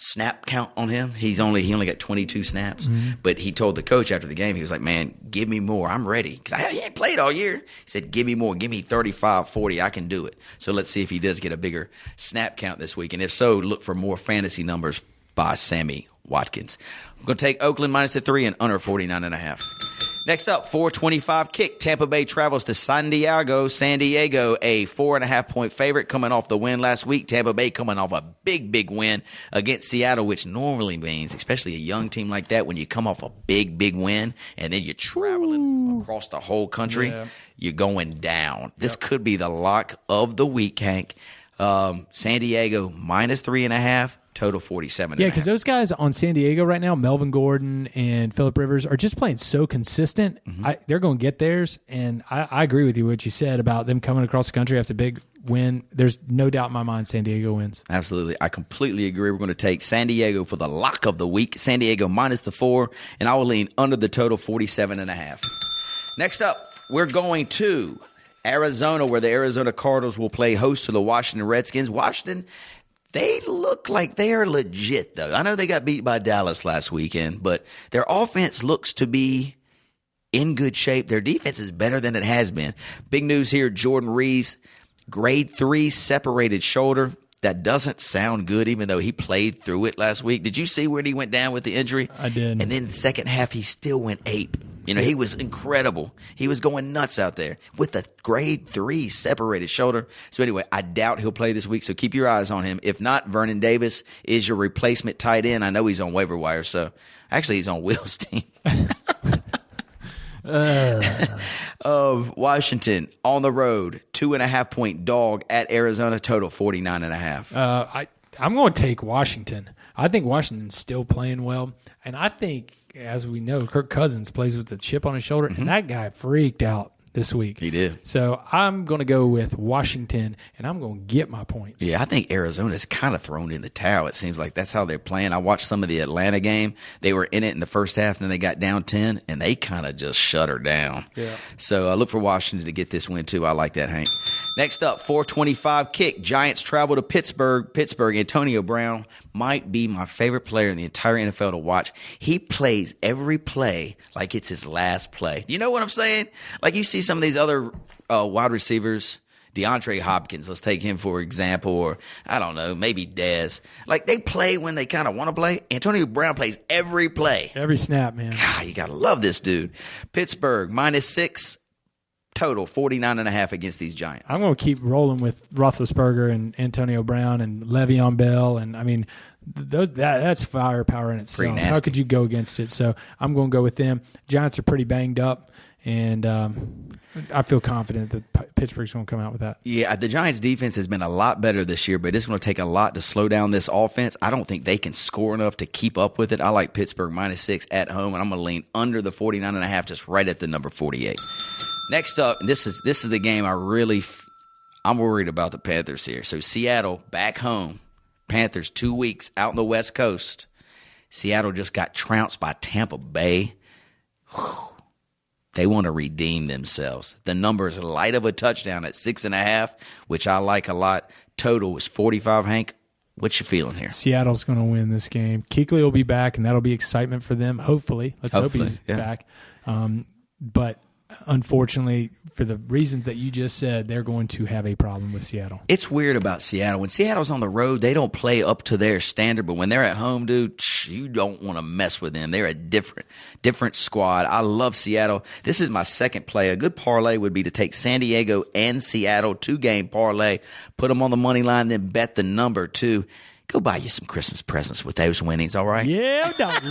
snap count on him. He only got 22 snaps, but he told the coach after the game, he was like, man, give me more. I'm ready because he ain't played all year. He said, give me more. Give me 35, 40. I can do it. So let's see if he does get a bigger snap count this week. And if so, look for more fantasy numbers by Sammy Watkins. I'm going to take Oakland minus the 3 and under 49.5. Next up, 425 kick. Tampa Bay travels to San Diego. San Diego, a 4.5-point favorite coming off the win last week. Tampa Bay coming off a big win against Seattle, which normally means, especially a young team like that, when you come off a big win and then you're traveling across the whole country, you're going down. This could be the lock of the week, Hank. San Diego minus 3.5. Total 47. Yeah, because those guys on San Diego right now, Melvin Gordon and Phillip Rivers, are just playing so consistent. They're going to get theirs, and I agree with you what you said about them coming across the country after a big win. There's no doubt in my mind San Diego wins. Absolutely. I completely agree. We're going to take San Diego for the lock of the week. San Diego minus the 4, and I will lean under the total 47.5. Next up, we're going to Arizona, where the Arizona Cardinals will play host to the Washington Redskins. Washington, they look like they are legit, though. I know they got beat by Dallas last weekend, but their offense looks to be in good shape. Their defense is better than it has been. Big news here, Jordan Reese, grade 3 separated shoulder. That doesn't sound good, even though he played through it last week. Did you see when he went down with the injury? I did. And then the second half, he still went ape. He was incredible. He was going nuts out there with a grade 3 separated shoulder. So anyway, I doubt he'll play this week, so keep your eyes on him. If not, Vernon Davis is your replacement tight end. I know he's on waiver wire, so actually he's on Will's team. Of Washington on the road, 2.5-point dog at Arizona, total 49.5. I'm going to take Washington. I think Washington's still playing well, and I think, as we know, Kirk Cousins plays with the chip on his shoulder, and that guy freaked out this week. He did. So I'm going to go with Washington, and I'm going to get my points. Yeah, I think Arizona's kind of thrown in the towel. It seems like that's how they're playing. I watched some of the Atlanta game. They were in it in the first half, and then they got down 10, and they kind of just shut her down. Yeah. So I look for Washington to get this win, too. I like that, Hank. Next up, 4:25 kick. Giants travel to Pittsburgh. Antonio Brown might be my favorite player in the entire NFL to watch. He plays every play like it's his last play. You know what I'm saying? Like you see some of these other wide receivers, DeAndre Hopkins, let's take him for example, or I don't know, maybe Dez. Like they play when they kind of want to play. Antonio Brown plays every play. Every snap, man. God, you got to love this dude. Pittsburgh, -6. Total 49.5 against these Giants. I'm going to keep rolling with Roethlisberger and Antonio Brown and Le'Veon Bell, and I mean that's firepower in itself. Pretty nasty. How could you go against it? So I'm going to go with them. Giants are pretty banged up, and I feel confident that Pittsburgh's going to come out with that. Yeah, the Giants' defense has been a lot better this year, but it's going to take a lot to slow down this offense. I don't think they can score enough to keep up with it. I like Pittsburgh -6 at home, and I'm going to lean under the 49.5, just right at the number 48. Next up, this is the game I'm worried about the Panthers here. So Seattle back home. Panthers 2 weeks out on the West Coast. Seattle just got trounced by Tampa Bay. Whew. They want to redeem themselves. The number is light of a touchdown at 6.5, which I like a lot. Total is 45, Hank. What you feeling here? Seattle's going to win this game. Kuechly will be back, and that'll be excitement for them, hopefully. Let's hope he's back. But unfortunately, for the reasons that you just said, they're going to have a problem with Seattle. It's weird about Seattle. When Seattle's on the road, they don't play up to their standard. But when they're at home, dude, you don't want to mess with them. They're a different squad. I love Seattle. This is my second play. A good parlay would be to take San Diego and Seattle, 2-game parlay, put them on the money line, then bet the number, too. Go buy you some Christmas presents with those winnings, all right? Yeah, doggy.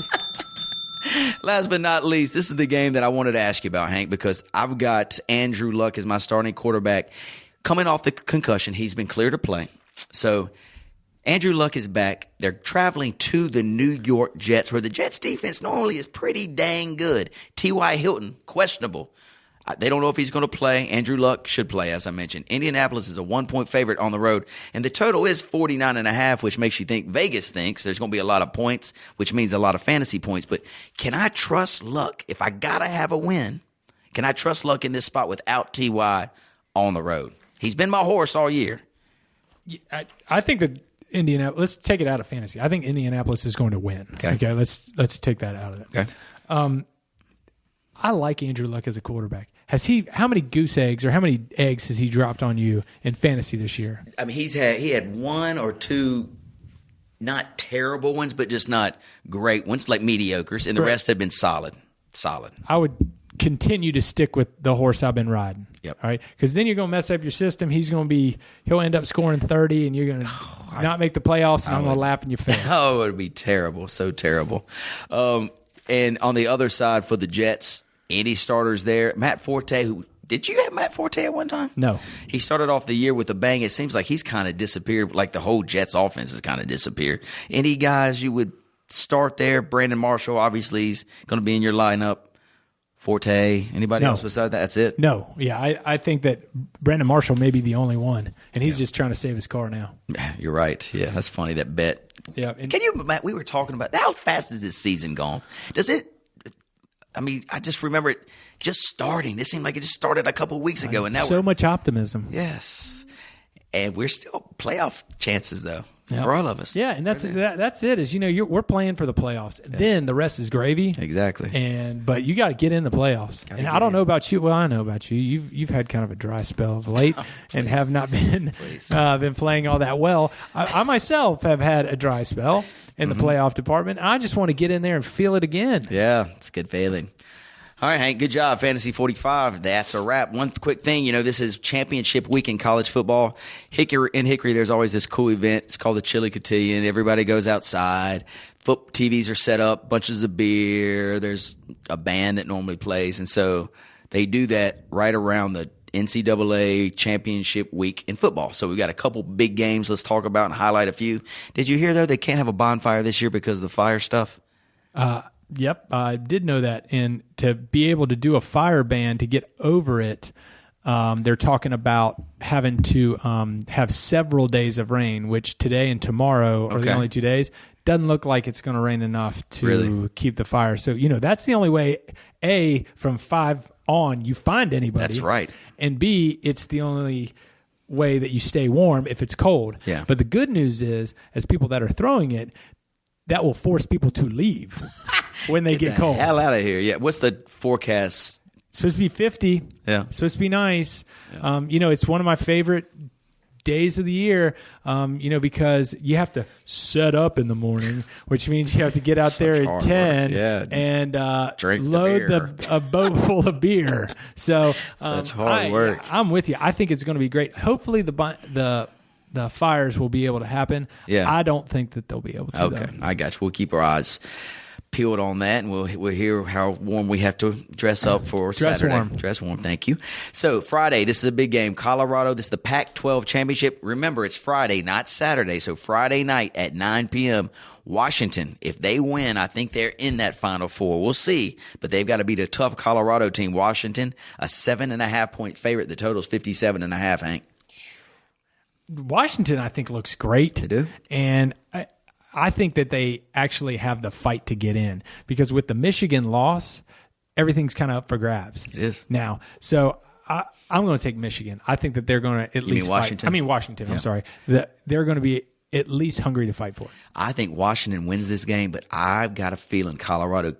Last but not least, this is the game that I wanted to ask you about, Hank, because I've got Andrew Luck as my starting quarterback. Coming off the concussion, he's been cleared to play. So Andrew Luck is back. They're traveling to the New York Jets, where the Jets defense normally is pretty dang good. T.Y. Hilton, questionable. They don't know if he's going to play. Andrew Luck should play, as I mentioned. Indianapolis is a 1-point favorite on the road, and the total is 49.5, which makes you think Vegas thinks there's going to be a lot of points, which means a lot of fantasy points. But can I trust Luck? If I got to have a win, can I trust Luck in this spot without T.Y. on the road? He's been my horse all year. I think that Indianapolis, let's take it out of fantasy. I think Indianapolis is going to win. Okay, let's take that out of it. Okay. I like Andrew Luck as a quarterback. How many goose eggs or how many eggs has he dropped on you in fantasy this year? I mean, he had 1 or 2 not terrible ones, but just not great ones, like mediocres, and the rest have been solid. I would continue to stick with the horse I've been riding. Yep. All right, because then you're going to mess up your system. He'll end up scoring 30, and you're going to not make the playoffs, and I'm going to laugh in your face. Oh, it would be terrible, so terrible. And on the other side for the Jets, any starters there? Matt Forte, did you have Matt Forte at one time? No. He started off the year with a bang. It seems like he's kind of disappeared, like the whole Jets offense has kind of disappeared. Any guys you would start there? Brandon Marshall, obviously, he's going to be in your lineup. Forte, anybody else besides that? That's it? No. Yeah, I think that Brandon Marshall may be the only one, and he's just trying to save his car now. You're right. Yeah, that's funny, that bet. Yeah. Can you, Matt, we were talking about how fast is this season gone? I mean, I just remember it just starting. It seemed like it just started a couple weeks ago, and now So much optimism. yes, and we're still playoff chances though for all of us. Yeah, and that's it. Is we're playing for the playoffs. Then the rest is gravy. Exactly. But you got to get in the playoffs. And I don't know about you. Well, I know about you. You've had kind of a dry spell of late and have not been playing all that well. I myself have had a dry spell in the playoff department. I just want to get in there and feel it again. Yeah, it's a good feeling. All right, Hank, good job. Fantasy 45, that's a wrap. One quick thing, this is championship week in college football. In Hickory, there's always this cool event. It's called the Chili Cotillion. Everybody goes outside. TVs are set up, bunches of beer. There's a band that normally plays. And so they do that right around the NCAA championship week in football. So we've got a couple big games let's talk about and highlight a few. Did you hear, though, they can't have a bonfire this year because of the fire stuff? Yep, I did know that. And to be able to do a fire ban to get over it, they're talking about having to have several days of rain, which today and tomorrow are the only 2 days. Doesn't look like it's going to rain enough to keep the fire. So, that's the only way, A, from 5 on, you find anybody. That's right. And B, it's the only way that you stay warm if it's cold. Yeah. But the good news is, as people that are throwing it, that will force people to leave when they get cold. Hell out of here. Yeah. What's the forecast? It's supposed to be 50. Yeah. It's supposed to be nice. Yeah. It's one of my favorite days of the year, because you have to set up in the morning, which means you have to get out there at 10 and load a boat full of beer. So such hard work. I'm with you. I think it's going to be great. Hopefully the fires will be able to happen. Yeah. I don't think that they'll be able to. Okay, though. I got you. We'll keep our eyes peeled on that, and we'll hear how warm we have to dress up for Saturday. Dress warm. Thank you. So Friday, this is a big game. Colorado. This is the Pac-12 championship. Remember, it's Friday, not Saturday. So Friday night at 9 p.m. Washington. If they win, I think they're in that Final Four. We'll see, but they've got to beat a tough Colorado team. Washington, a 7.5-point favorite. The total's 57.5. Hank. Washington, I think, looks great. They do. And I think that they actually have the fight to get in, because with the Michigan loss, everything's kind of up for grabs. It is. Now. So I'm going to take Michigan. I think that they're going to at least mean Washington? fight. I mean Washington. Yeah. I'm sorry. They're going to be at least hungry to fight for it. I think Washington wins this game, but I've got a feeling Colorado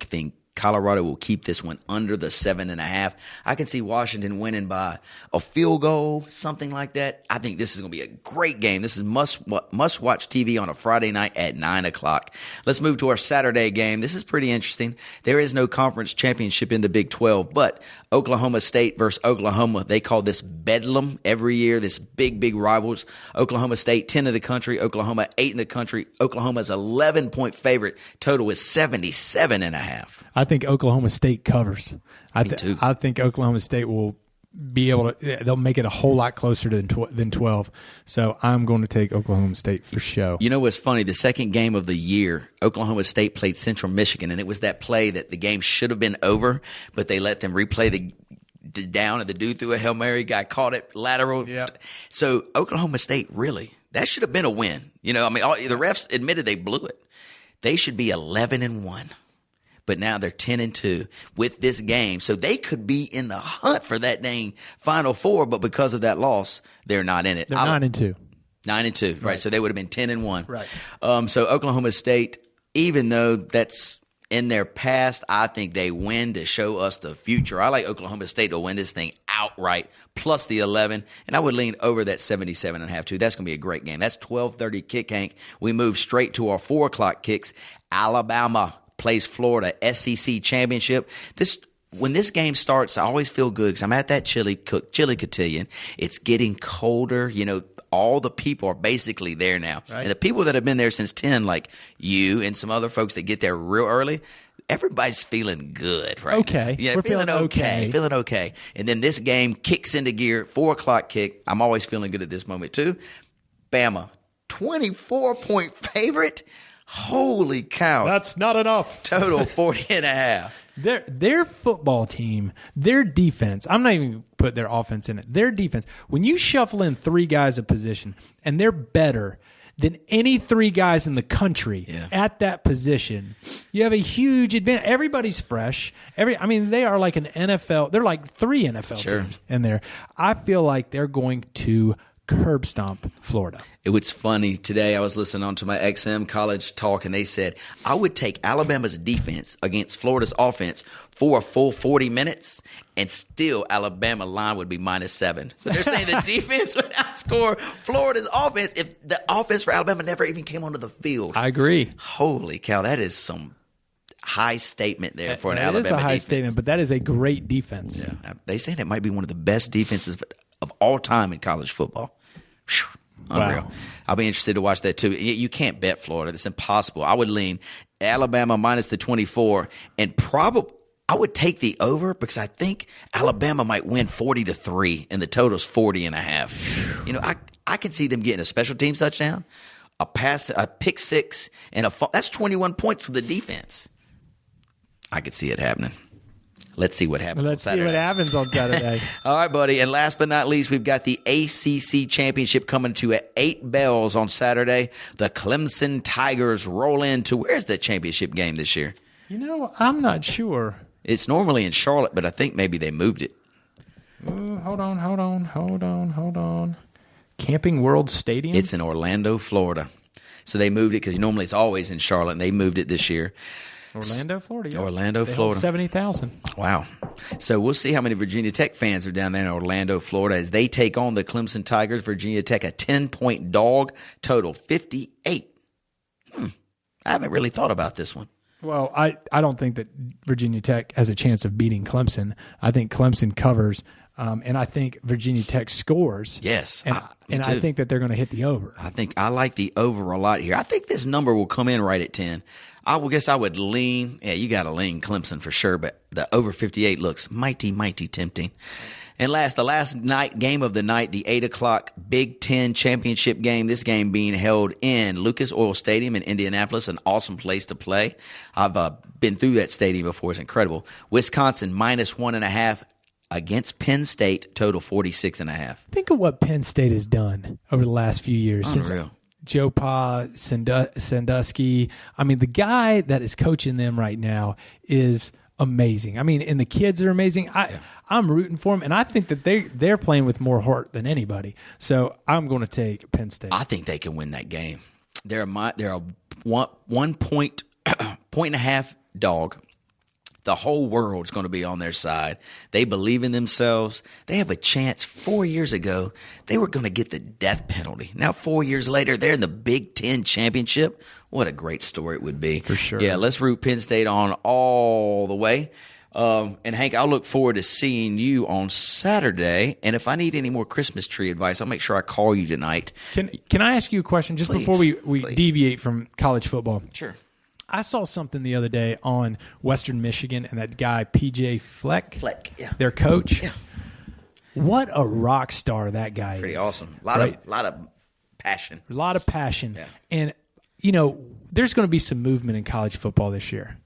will keep this one under the 7.5. I can see Washington winning by a field goal, something like that. I think this is going to be a great game. This is must-watch TV on a Friday night at 9 o'clock. Let's move to our Saturday game. This is pretty interesting. There is no conference championship in the Big 12, but Oklahoma State versus Oklahoma, they call this Bedlam every year, this big rivals. Oklahoma State, 10 in the country. Oklahoma, 8 in the country. Oklahoma's 11-point favorite. Total is 77.5. I think Oklahoma State covers. I too. I think Oklahoma State will be able to. They'll make it a whole lot closer than 12. So I'm going to take Oklahoma State for show. You know what's funny? The second game of the year, Oklahoma State played Central Michigan, and it was that play that the game should have been over, but they let them replay the down, and the dude threw a Hail Mary, guy caught it lateral. Yep. So Oklahoma State, really, that should have been a win. The refs admitted they blew it. They should be 11-1. But now they're 10-2 with this game. So they could be in the hunt for that dang Final Four, but because of that loss, they're not in it. They're 9-2. 9-2, right. So they would have been 10-1. Right. So Oklahoma State, even though that's in their past, I think they win to show us the future. I like Oklahoma State to win this thing outright, plus the 11, and I would lean over that 77.5 too. That's going to be a great game. That's 12:30 kick, Hank. We move straight to our 4 o'clock kicks. Alabama plays Florida, SEC championship. When this game starts, I always feel good because I'm at that chili cotillion. It's getting colder. All the people are basically there now. Right. And the people that have been there since 10, like you and some other folks that get there real early, everybody's feeling good right okay. now. We're feeling okay. Feeling okay. And then this game kicks into gear, 4 o'clock kick. I'm always feeling good at this moment too. Bama, 24-point favorite. Holy cow. That's not enough. Total 40.5. Their football team, their defense, I'm not even put their offense in it. Their defense, when you shuffle in 3 guys a position and they're better than any three guys in the country at that position, you have a huge advantage. Everybody's fresh. They are like an NFL. They're like three NFL teams in there. I feel like they're going to curb stomp Florida. It was funny. Today I was listening on to my XM college talk, and they said, I would take Alabama's defense against Florida's offense for a full 40 minutes, and still Alabama line would be -7. So they're saying the defense would outscore Florida's offense if the offense for Alabama never even came onto the field. I agree. Holy cow, that is some high statement there for an Alabama defense. It is a high statement, but that is a great defense. Yeah. They saying it might be one of the best defenses of all time in college football. Unreal. Wow. I'll be interested to watch that too. You can't bet Florida. It's impossible. I would lean Alabama minus the 24, and probably I would take the over because I think Alabama might win 40-3, and the total's 40.5. I can see them getting a special teams touchdown, a pass, a pick six, and that's 21 points for the defense. I could see it happening. Let's see what happens on Saturday. Let's see what happens on Saturday. All right, buddy. And last but not least, we've got the ACC Championship coming to at 8 bells on Saturday. The Clemson Tigers roll into, where's the championship game this year? I'm not sure. It's normally in Charlotte, but I think maybe they moved it. Hold on. Camping World Stadium? It's in Orlando, Florida. So they moved it because normally it's always in Charlotte, and they moved it this year. Orlando, Florida. Yeah. Orlando, Florida. 70,000. Wow. So we'll see how many Virginia Tech fans are down there in Orlando, Florida, as they take on the Clemson Tigers. Virginia Tech, a 10-point dog, total 58. I haven't really thought about this one. Well, I don't think that Virginia Tech has a chance of beating Clemson. I think Clemson covers, and I think Virginia Tech scores. Yes. And I think that they're going to hit the over. I like the over a lot here. I think this number will come in right at 10. I guess I would lean. Yeah, you got to lean Clemson for sure, but the over 58 looks mighty, mighty tempting. And the last night game of the night, the 8 o'clock Big Ten championship game. This game being held in Lucas Oil Stadium in Indianapolis, an awesome place to play. I've been through that stadium before. It's incredible. Wisconsin -1.5 against Penn State, total 46.5. Think of what Penn State has done over the last few years. Unreal. Since Joe Pa, Sandusky. The guy that is coaching them right now is amazing. And the kids are amazing. I'm rooting for them, and I think that they're playing with more heart than anybody. So I'm going to take Penn State. I think they can win that game. They're a 1 point and a half dog. The whole world's going to be on their side. They believe in themselves. They have a chance. 4 years ago, they were going to get the death penalty. Now, 4 years later, they're in the Big Ten championship. What a great story it would be. For sure. Yeah, let's root Penn State on all the way. And Hank, I'll look forward to seeing you on Saturday. And if I need any more Christmas tree advice, I'll make sure I call you tonight. Can I ask you a question just before we deviate from college football? Sure. I saw something the other day on Western Michigan and that guy, PJ Fleck. Yeah. Their coach. Yeah. What a rock star that guy is. Pretty awesome. A lot of passion. A lot of passion. Yeah. And, there's going to be some movement in college football this year,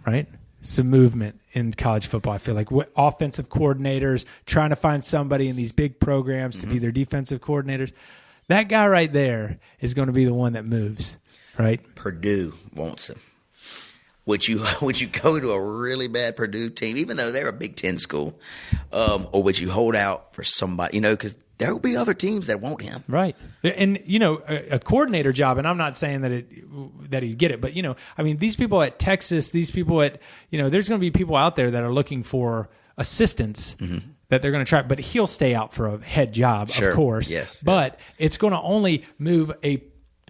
right? Some movement in college football. I feel like offensive coordinators trying to find somebody in these big programs to be their defensive coordinators. That guy right there is going to be the one that moves. Right, Purdue wants him. Would you go to a really bad Purdue team, even though they're a Big Ten school, or would you hold out for somebody? Because there will be other teams that want him. Right, and a coordinator job. And I'm not saying that he'd get it, but these people at Texas, these people at there's going to be people out there that are looking for assistants. Mm-hmm. That they're going to try, but he'll stay out for a head job, sure. Of course. Yes, but it's going to only move a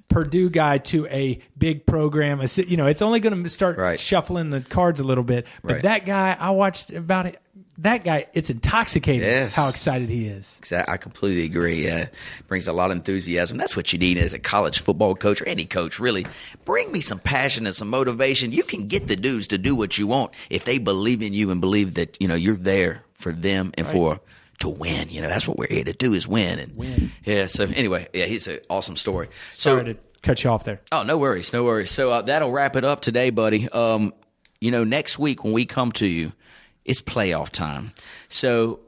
Purdue guy to a big program. It's only going to start shuffling the cards a little bit. But that guy, I watched about it. That guy, it's intoxicating how excited he is. Exactly. I completely agree. Yeah. Brings a lot of enthusiasm. That's what you need as a college football coach or any coach, really. Bring me some passion and some motivation. You can get the dudes to do what you want if they believe in you and believe that, you're there for them and to win. That's what we're here to do is win. And win. Yeah. So anyway, he's an awesome story. Sorry to cut you off there. Oh, no worries. No worries. So that'll wrap it up today, buddy. Next week when we come to you, it's playoff time. So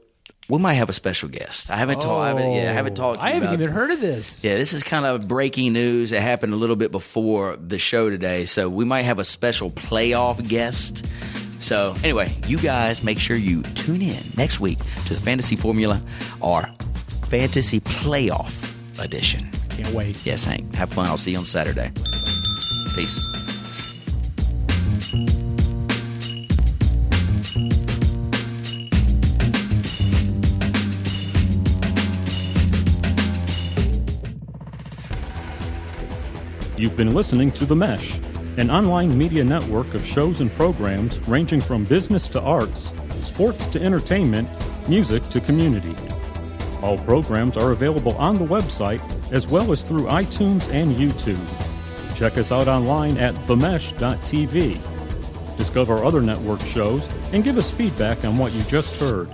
we might have a special guest. I haven't talked. I haven't talked. I haven't even heard of this. Yeah, this is kind of breaking news. It happened a little bit before the show today, so we might have a special playoff guest. So anyway, you guys make sure you tune in next week to the Fantasy Formula, our Fantasy Playoff edition. Can't wait. Yes, Hank. Have fun. I'll see you on Saturday. Peace. You've been listening to The Mesh, an online media network of shows and programs ranging from business to arts, sports to entertainment, music to community. All programs are available on the website as well as through iTunes and YouTube. Check us out online at themesh.tv. Discover other network shows and give us feedback on what you just heard.